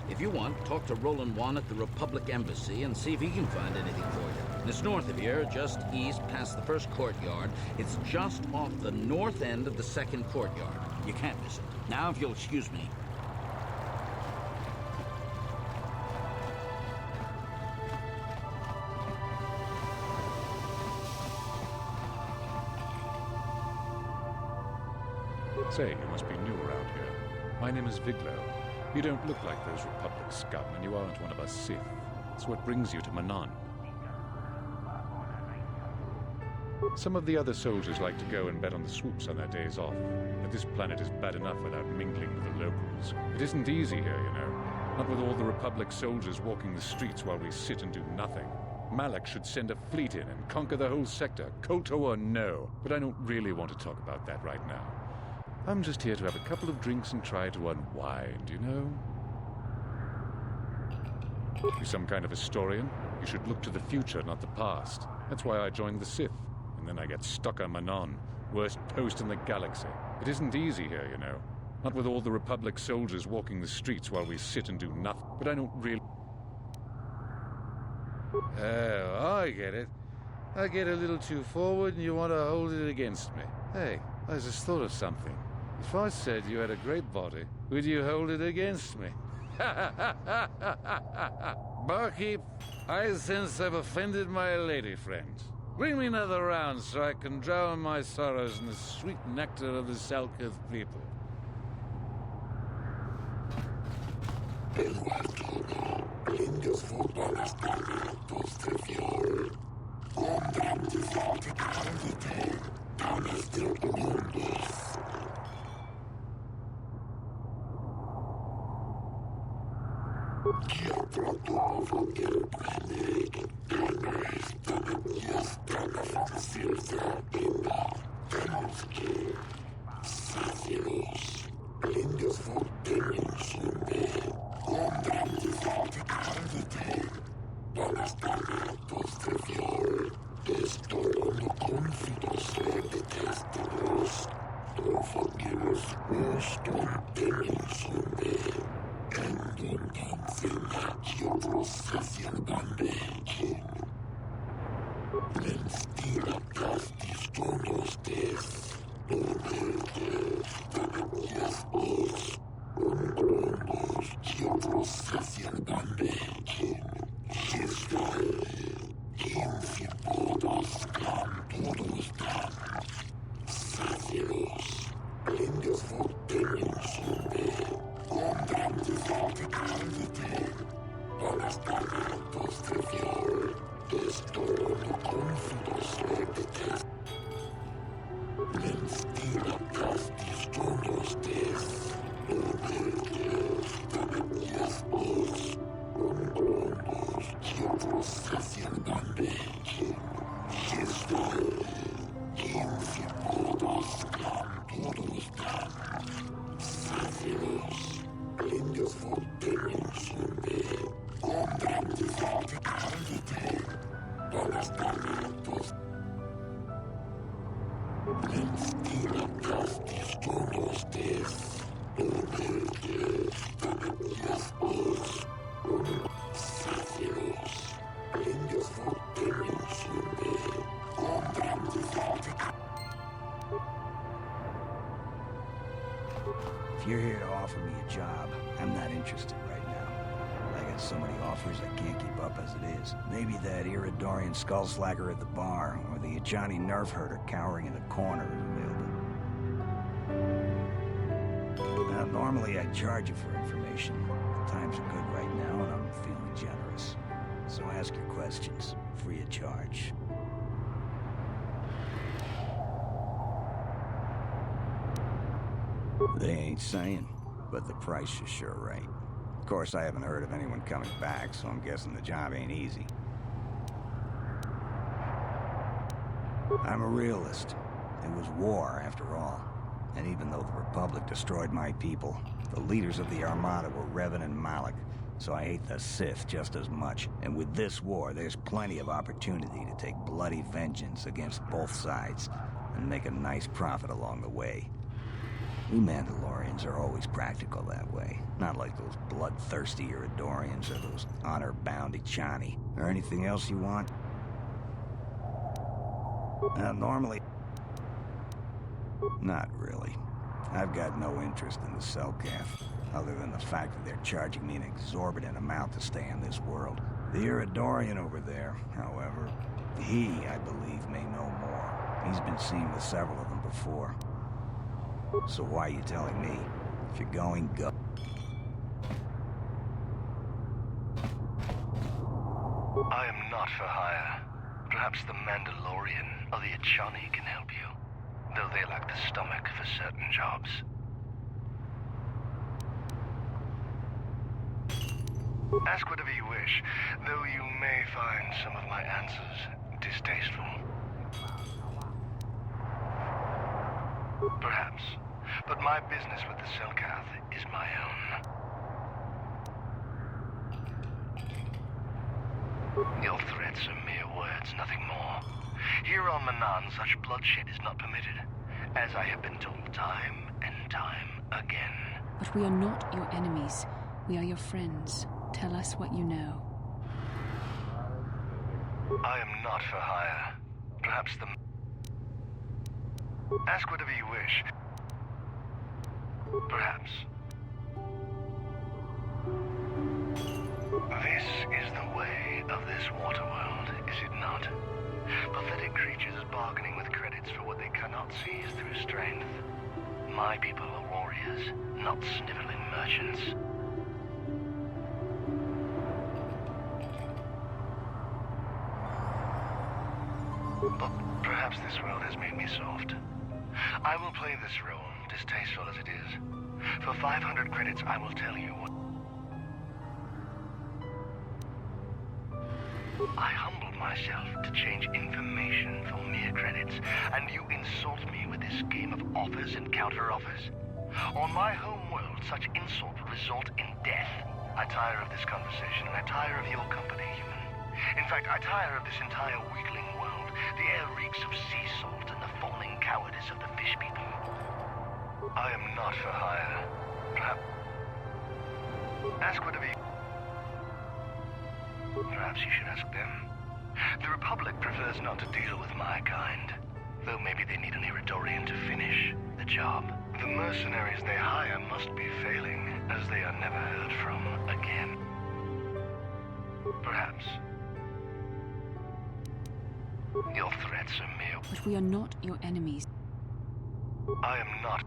If you want, talk to Roland Wan at the Republic Embassy and see if he can find anything for you. It's north of here, just east past the first courtyard. It's just off the north end of the second courtyard. You can't miss it. Now, if you'll excuse me. Say, you must be new around here. My name is Viglo. You don't look like those Republic scum, and you aren't one of us Sith. It's what brings you to Manon. Some of the other soldiers like to go and bet on the swoops on their days off, but this planet is bad enough without mingling with the locals. It isn't easy here, you know. Not with all the Republic soldiers walking the streets while we sit and do nothing. Malak should send a fleet in and conquer the whole sector, Kolto or no. But I don't really want to talk about that right now. I'm just here to have a couple of drinks and try to unwind, you know? You're some kind of historian. You should look to the future, not the past. That's why I joined the Sith. And then I get stuck on Manon, worst post in the galaxy. It isn't easy here, you know. Not with all the Republic soldiers walking the streets while we sit and do nothing. But I don't really... Oh, I get it. I get a little too forward and you want to hold it against me. Hey, I just thought of something. If I said you had a great body, would you hold it against me? Barkeep, I sense I've offended my lady friend. Bring me another round so I can drown my sorrows in the sweet nectar of the Selkath people. so many offers I can't keep up as it is. Maybe that Iridorian skullslagger at the bar, or the Ajani nerf herder cowering in the corner is available. Now, normally I'd charge you for information. The times are good right now, and I'm feeling generous. So ask your questions, free of charge. They ain't saying, but the price is sure right. Of course, I haven't heard of anyone coming back, so I'm guessing the job ain't easy. I'm a realist. It was war, after all. And even though the Republic destroyed my people, the leaders of the Armada were Revan and Malak, so I hate the Sith just as much. And with this war, there's plenty of opportunity to take bloody vengeance against both sides, and make a nice profit along the way. We Mandalorians are always practical that way. Not like those bloodthirsty Iridorians or those honor-bound Ajani. Or anything else you want? Normally... Not really. I've got no interest in the Selkath, other than the fact that they're charging me an exorbitant amount to stay in this world. The Iridorian over there, however, he, I believe, may know more. He's been seen with several of them before. So why are you telling me? If you're going, go. I am not for hire. Perhaps the Mandalorian or the Ajani can help you, though they lack the stomach for certain jobs. Ask whatever you wish, though you may find some of my answers distasteful. Perhaps, but my business with the Selkath is my own. Your threats are mere words, nothing more. Here on Manan, such bloodshed is not permitted, as I have been told time and time again. But we are not your enemies. We are your friends. Tell us what you know. I am not for hire. Perhaps the... Ask whatever you wish. Perhaps. This is the way of this water world, is it not? Pathetic creatures bargaining with credits for what they cannot seize through strength. My people are warriors, not sniveling merchants. But perhaps this world has made me soft. I will play this role, distasteful as it is. For 500 credits, I will tell you what... I humbled myself to change information for mere credits, and you insult me with this game of offers and counter-offers? On my home world, such insult would result in death. I tire of this conversation, and I tire of your company, human. In fact, I tire of this entire weakling world. The air reeks of sea salt and the fawning cowardice of the fish people. I am not for hire. Perhaps... Ask whatever you... Perhaps you should ask them. The Republic prefers not to deal with my kind, though maybe they need an Iridorian to finish the job. The mercenaries they hire must be failing, as they are never heard from again. Perhaps. Your threats are mere... But we are not your enemies. I am not.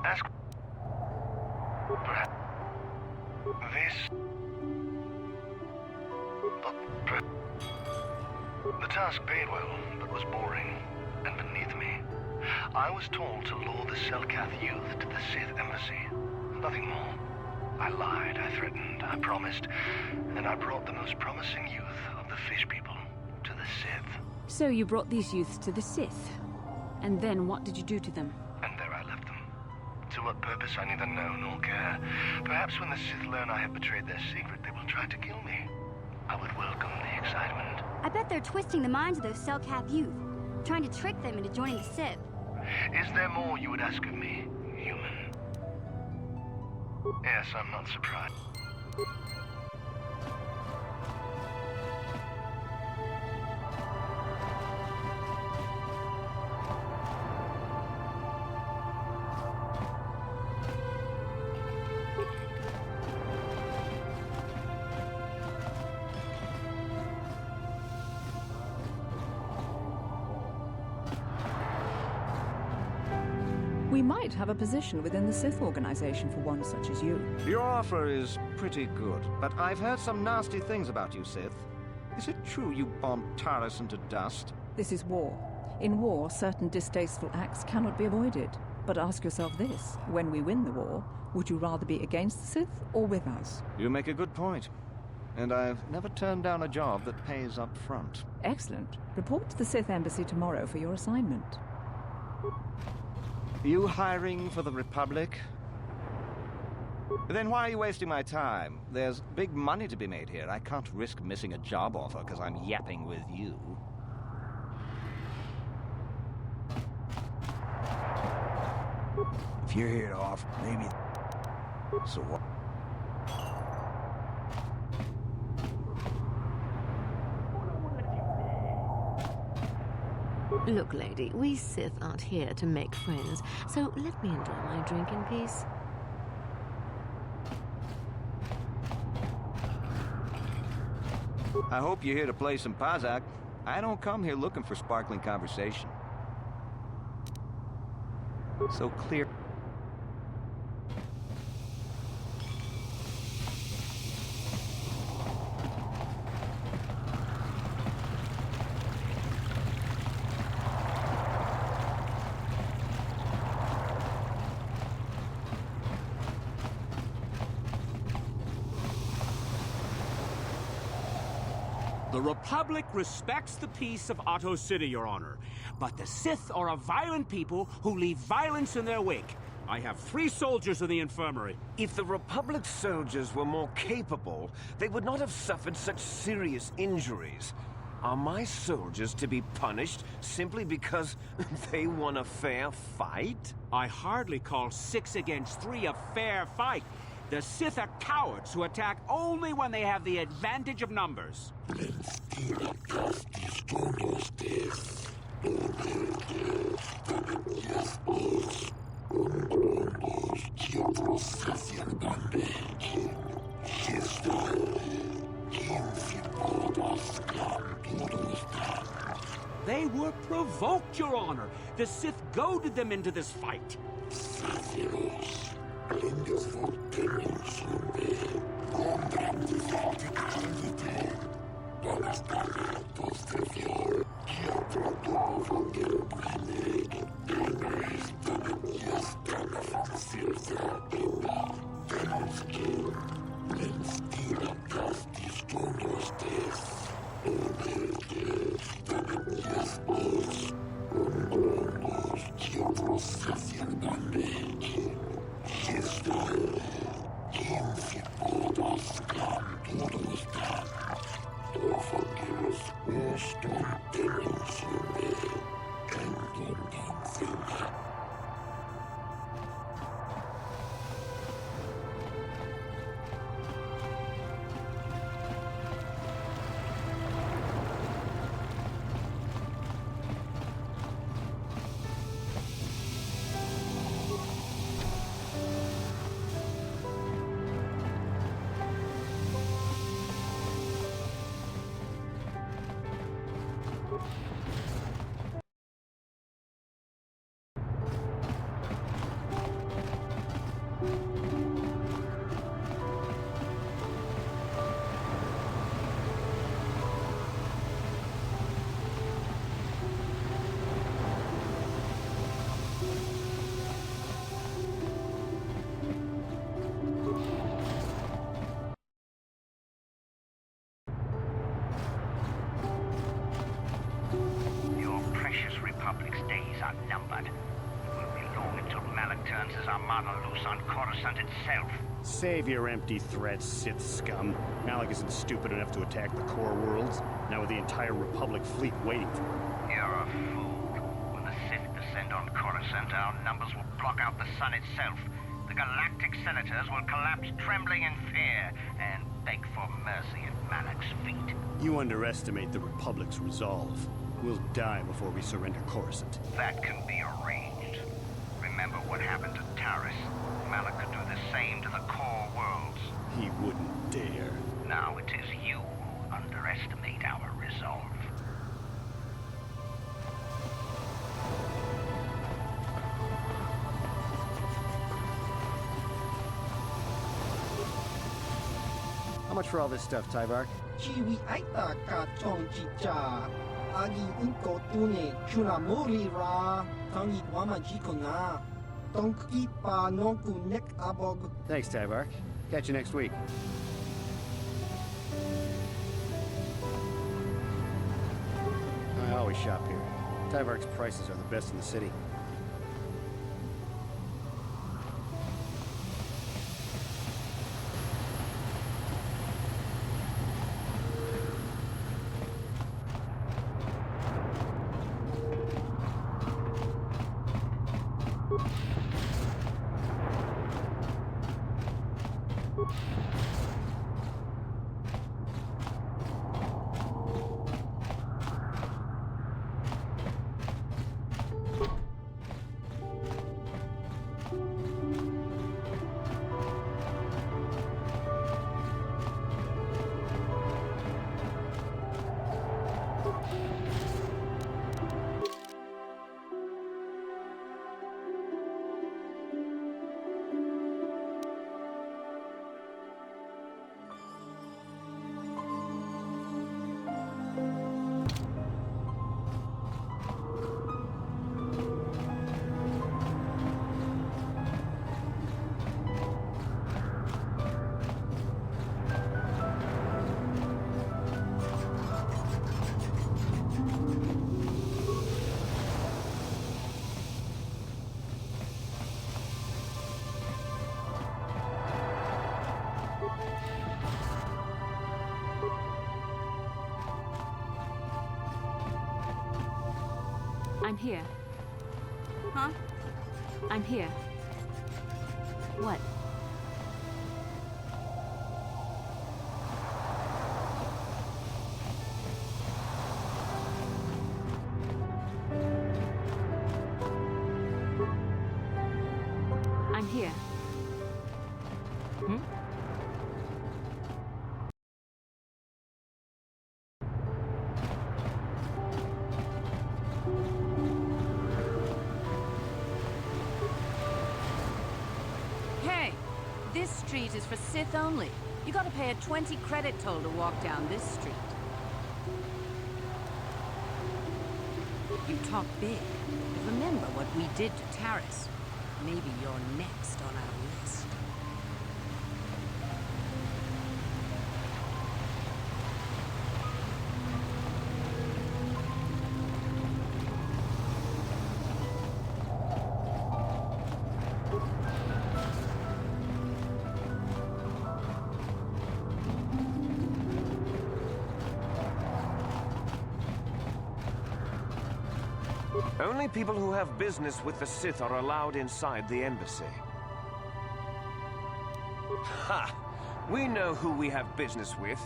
Ask... Perhaps... This... But the task paid well, but was boring, and beneath me. I was told to lure the Selkath youth to the Sith embassy. Nothing more. I lied, I threatened, I promised, and I brought the most promising youth of the fish people to the Sith. So you brought these youths to the Sith. And then what did you do to them? And there I left them. To what purpose I neither know nor care. Perhaps when the Sith learn I have betrayed their secret, they will try to kill me. I would welcome the excitement. I bet they're twisting the minds of those Selkath youth, trying to trick them into joining the Sith. Is there more you would ask of me, human? Yes, I'm not surprised. We might have a position within the Sith organization for one such as you. Your offer is pretty good, but I've heard some nasty things about you, Sith. Is it true you bombed Taris into dust? This is war. In war, certain distasteful acts cannot be avoided. But ask yourself this, when we win the war, would you rather be against the Sith or with us? You make a good point. And I've never turned down a job that pays up front. Excellent. Report to the Sith Embassy tomorrow for your assignment. You hiring for the Republic? Then why are you wasting my time? There's big money to be made here. I can't risk missing a job offer because I'm yapping with you. If you're here to offer, maybe... So what? Look, lady, we Sith aren't here to make friends, so let me enjoy my drink in peace. I hope you're here to play some Pazak. I don't come here looking for sparkling conversation. So clear. The Republic respects the peace of Otto City, Your Honor. But the Sith are a violent people who leave violence in their wake. I have 3 soldiers in the infirmary. If the Republic soldiers were more capable, they would not have suffered such serious injuries. Are my soldiers to be punished simply because they won a fair fight? I hardly call 6 against 3 a fair fight. The Sith are cowards who attack only when they have the advantage of numbers. They were provoked, Your Honor. The Sith goaded them into this fight. Save your empty threats, Sith scum. Malak isn't stupid enough to attack the core worlds, now with the entire Republic fleet waiting for him. You're a fool. When the Sith descend on Coruscant, our numbers will block out the sun itself. The galactic senators will collapse trembling in fear and beg for mercy at Malak's feet. You underestimate the Republic's resolve. We'll die before we surrender Coruscant. That can be arranged. Remember what happened to Taris. Malak could do the same to the core worlds. He wouldn't dare. Now it is you who underestimate our resolve. much for all this stuff, Tyvark? Chiwi aita ka chong chicha. Agi unko tune chunamuri ra. Tangi wama jiko na. Tonki pa nonku nek abog. Thanks, Tyvark. Catch you next week. I always shop here. Tyvark's prices are the best in the city. I'm here. Huh? I'm here. What? I'm here. Hmm? Hey, this street is for Sith only. You gotta pay a 20 credit toll to walk down this street. You talk big, but remember what we did to Taris. Maybe you're next on our list. Only people who have business with the Sith are allowed inside the embassy. Ha! We know who we have business with.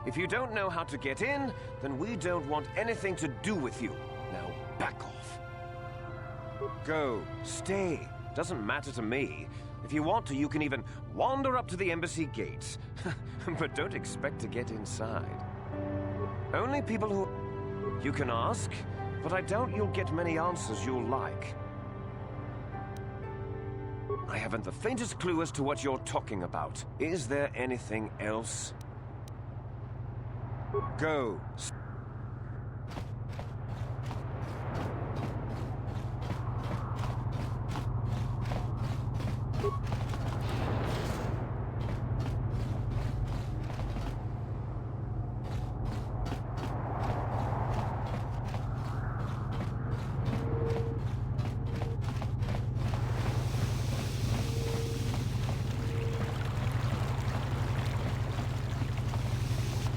If you don't know how to get in, then we don't want anything to do with you. Now back off. Go. Stay. Doesn't matter to me. If you want to, you can even wander up to the embassy gates. But don't expect to get inside. Only people who... You can ask, but I doubt you'll get many answers you'll like. I haven't the faintest clue as to what you're talking about. Is there anything else? Go.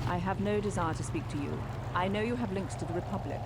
I have no desire to speak to you. I know you have links to the Republic.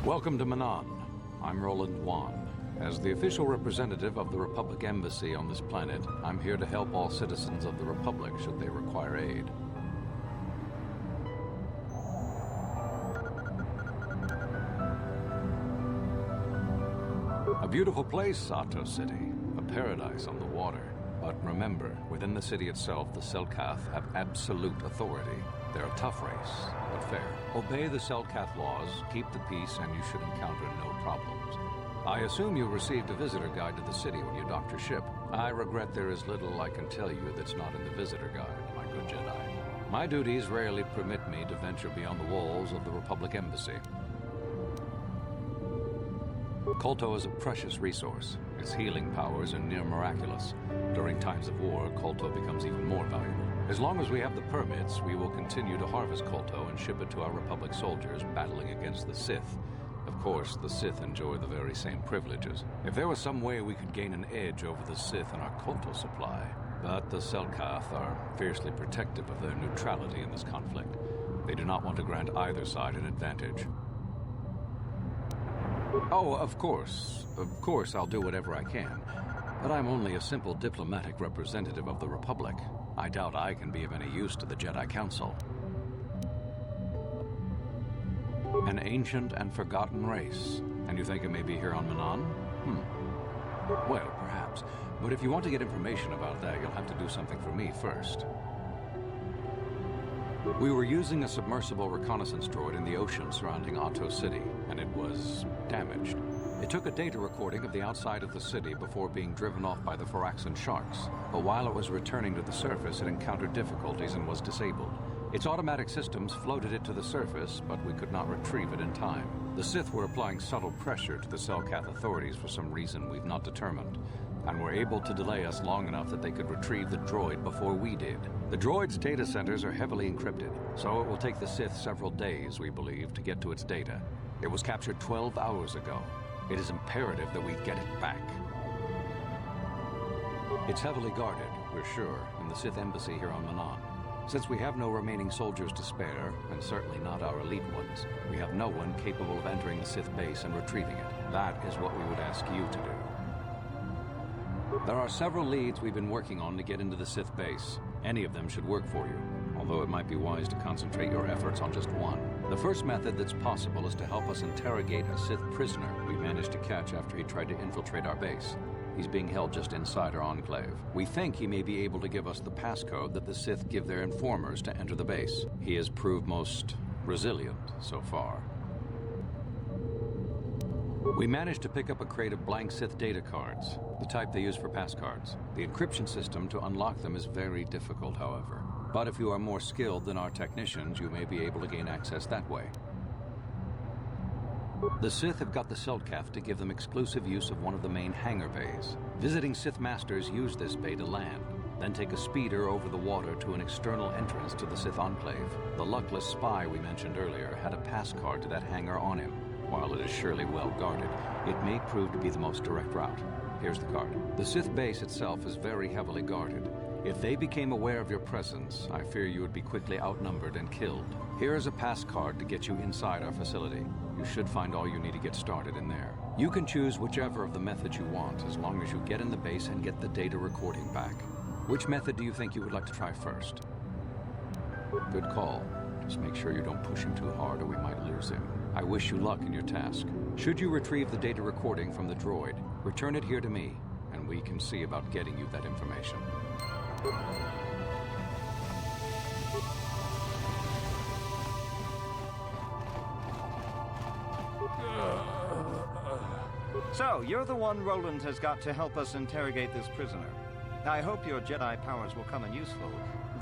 Welcome to Manan. I'm Roland Wan. As the official representative of the Republic Embassy on this planet, I'm here to help all citizens of the Republic should they require aid. A beautiful place, Otto City. A paradise on the water. But remember, within the city itself, the Selkath have absolute authority. They're a tough race, but fair. Obey the Selkath laws, keep the peace, and you should encounter no problems. I assume you received a visitor guide to the city when you docked your ship. I regret there is little I can tell you that's not in the visitor guide, my good Jedi. My duties rarely permit me to venture beyond the walls of the Republic Embassy. Kolto is a precious resource. Its healing powers are near miraculous. During times of war, Kolto becomes even more valuable. As long as we have the permits, we will continue to harvest Kolto and ship it to our Republic soldiers battling against the Sith. Of course, the Sith enjoy the very same privileges. If there was some way we could gain an edge over the Sith in our Kolto supply, but the Selkath are fiercely protective of their neutrality in this conflict. They do not want to grant either side an advantage. Oh, of course I'll do whatever I can. But I'm only a simple diplomatic representative of the Republic. I doubt I can be of any use to the Jedi Council. An ancient and forgotten race. And you think it may be here on Manan? Well, perhaps. But if you want to get information about that, you'll have to do something for me first. We were using a submersible reconnaissance droid in the ocean surrounding Otto City, and it was damaged. It took a data recording of the outside of the city before being driven off by the Phyraxan sharks. But while it was returning to the surface, it encountered difficulties and was disabled. Its automatic systems floated it to the surface, but we could not retrieve it in time. The Sith were applying subtle pressure to the Selkath authorities for some reason we've not determined, and were able to delay us long enough that they could retrieve the droid before we did. The droid's data centers are heavily encrypted, so it will take the Sith several days, we believe, to get to its data. It was captured 12 hours ago. It is imperative that we get it back. It's heavily guarded, we're sure, in the Sith embassy here on Manan. Since we have no remaining soldiers to spare, and certainly not our elite ones, we have no one capable of entering the Sith base and retrieving it. That is what we would ask you to do. There are several leads we've been working on to get into the Sith base. Any of them should work for you, although it might be wise to concentrate your efforts on just one. The first method that's possible is to help us interrogate a Sith prisoner we managed to catch after he tried to infiltrate our base. He's being held just inside our enclave. We think he may be able to give us the passcode that the Sith give their informers to enter the base. He has proved most resilient so far. We managed to pick up a crate of blank Sith data cards, the type they use for passcards. The encryption system to unlock them is very difficult, however. But if you are more skilled than our technicians, you may be able to gain access that way. The Sith have got the Selkath to give them exclusive use of one of the main hangar bays. Visiting Sith Masters use this bay to land, then take a speeder over the water to an external entrance to the Sith Enclave. The luckless spy we mentioned earlier had a pass card to that hangar on him. While it is surely well guarded, it may prove to be the most direct route. Here's the card. The Sith base itself is very heavily guarded. If they became aware of your presence, I fear you would be quickly outnumbered and killed. Here is a pass card to get you inside our facility. You should find all you need to get started in there. You can choose whichever of the methods you want, as long as you get in the base and get the data recording back. Which method do you think you would like to try first? Good call. Just make sure you don't push him too hard or we might lose him. I wish you luck in your task. Should you retrieve the data recording from the droid, return it here to me, and we can see about getting you that information. So, you're the one Roland has got to help us interrogate this prisoner. I hope your Jedi powers will come in useful.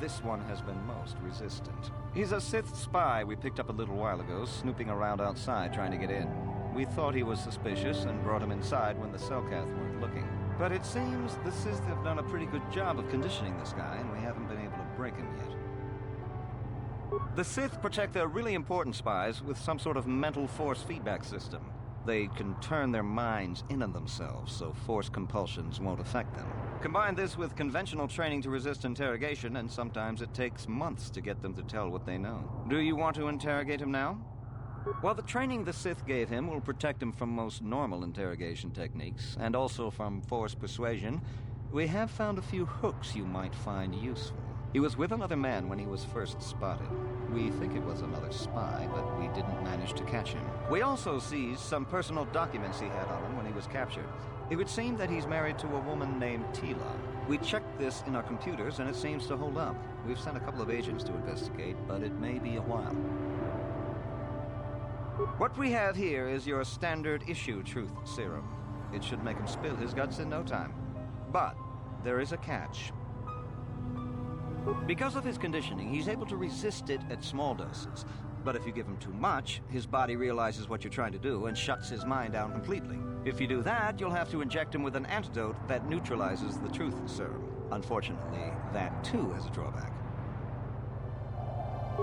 This one has been most resistant. He's a Sith spy we picked up a little while ago, snooping around outside trying to get in. We thought he was suspicious and brought him inside when the Selkath weren't looking. But it seems the Sith have done a pretty good job of conditioning this guy, and we haven't been able to break him yet. The Sith protect their really important spies with some sort of mental force feedback system. They can turn their minds in on themselves, so force compulsions won't affect them. Combine this with conventional training to resist interrogation, and sometimes it takes months to get them to tell what they know. Do you want to interrogate him now? While the training the Sith gave him will protect him from most normal interrogation techniques, and also from forced persuasion, we have found a few hooks you might find useful. He was with another man when he was first spotted. We think it was another spy, but we didn't manage to catch him. We also seized some personal documents he had on him when he was captured. It would seem that he's married to a woman named Tila. We checked this in our computers, and it seems to hold up. We've sent a couple of agents to investigate, but it may be a while. What we have here is your standard issue truth serum. It should make him spill his guts in no time. But there is a catch. Because of his conditioning, he's able to resist it at small doses. But if you give him too much, his body realizes what you're trying to do and shuts his mind down completely. If you do that, you'll have to inject him with an antidote that neutralizes the truth serum. Unfortunately, that too has a drawback.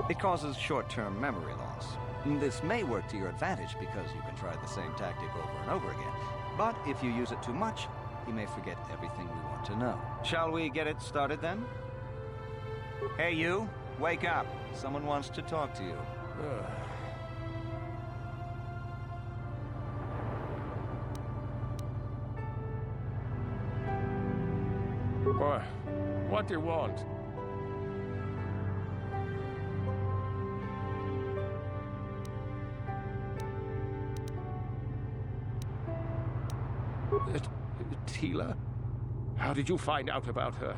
It causes short-term memory loss. This may work to your advantage because you can try the same tactic over and over again. But if you use it too much, he may forget everything we want to know. Shall we get it started then? Hey you, wake up. Someone wants to talk to you. What do you want? Tila? How did you find out about her?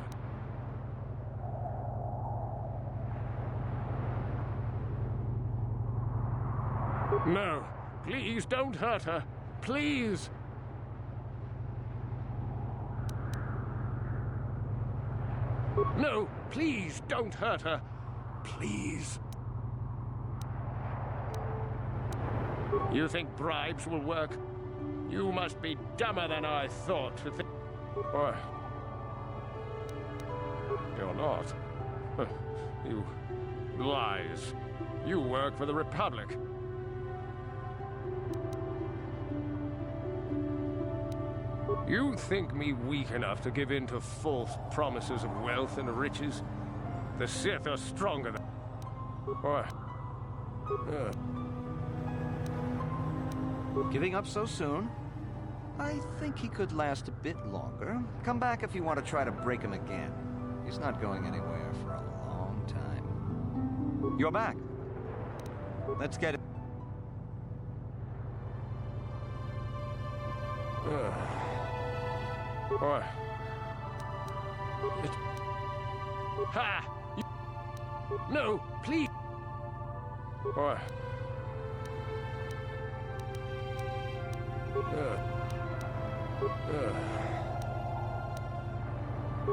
No, please don't hurt her. Please! No, please don't hurt her. Please. You think bribes will work? You must be dumber than I thought to think. Or you're not. You lies. You work for the Republic. You think me weak enough to give in to false promises of wealth and riches? The Sith are stronger than... Or... Giving up so soon? I think he could last a bit longer. Come back if you want to try to break him again. He's not going anywhere for a long time. You're back. Let's get it. Or... Ha! No, please! Or...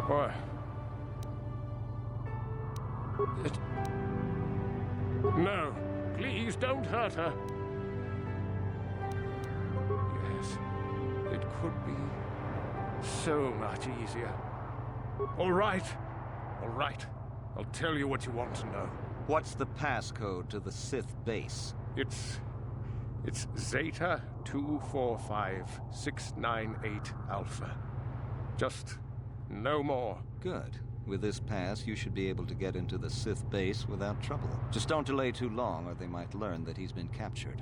Or... No, please don't hurt her. Yes, it could be so much easier. All right. I'll tell you what you want to know. What's the passcode to the Sith base? It's Zeta 245698 Alpha. Just no more. Good. With this pass, you should be able to get into the Sith base without trouble. Just don't delay too long, or they might learn that he's been captured.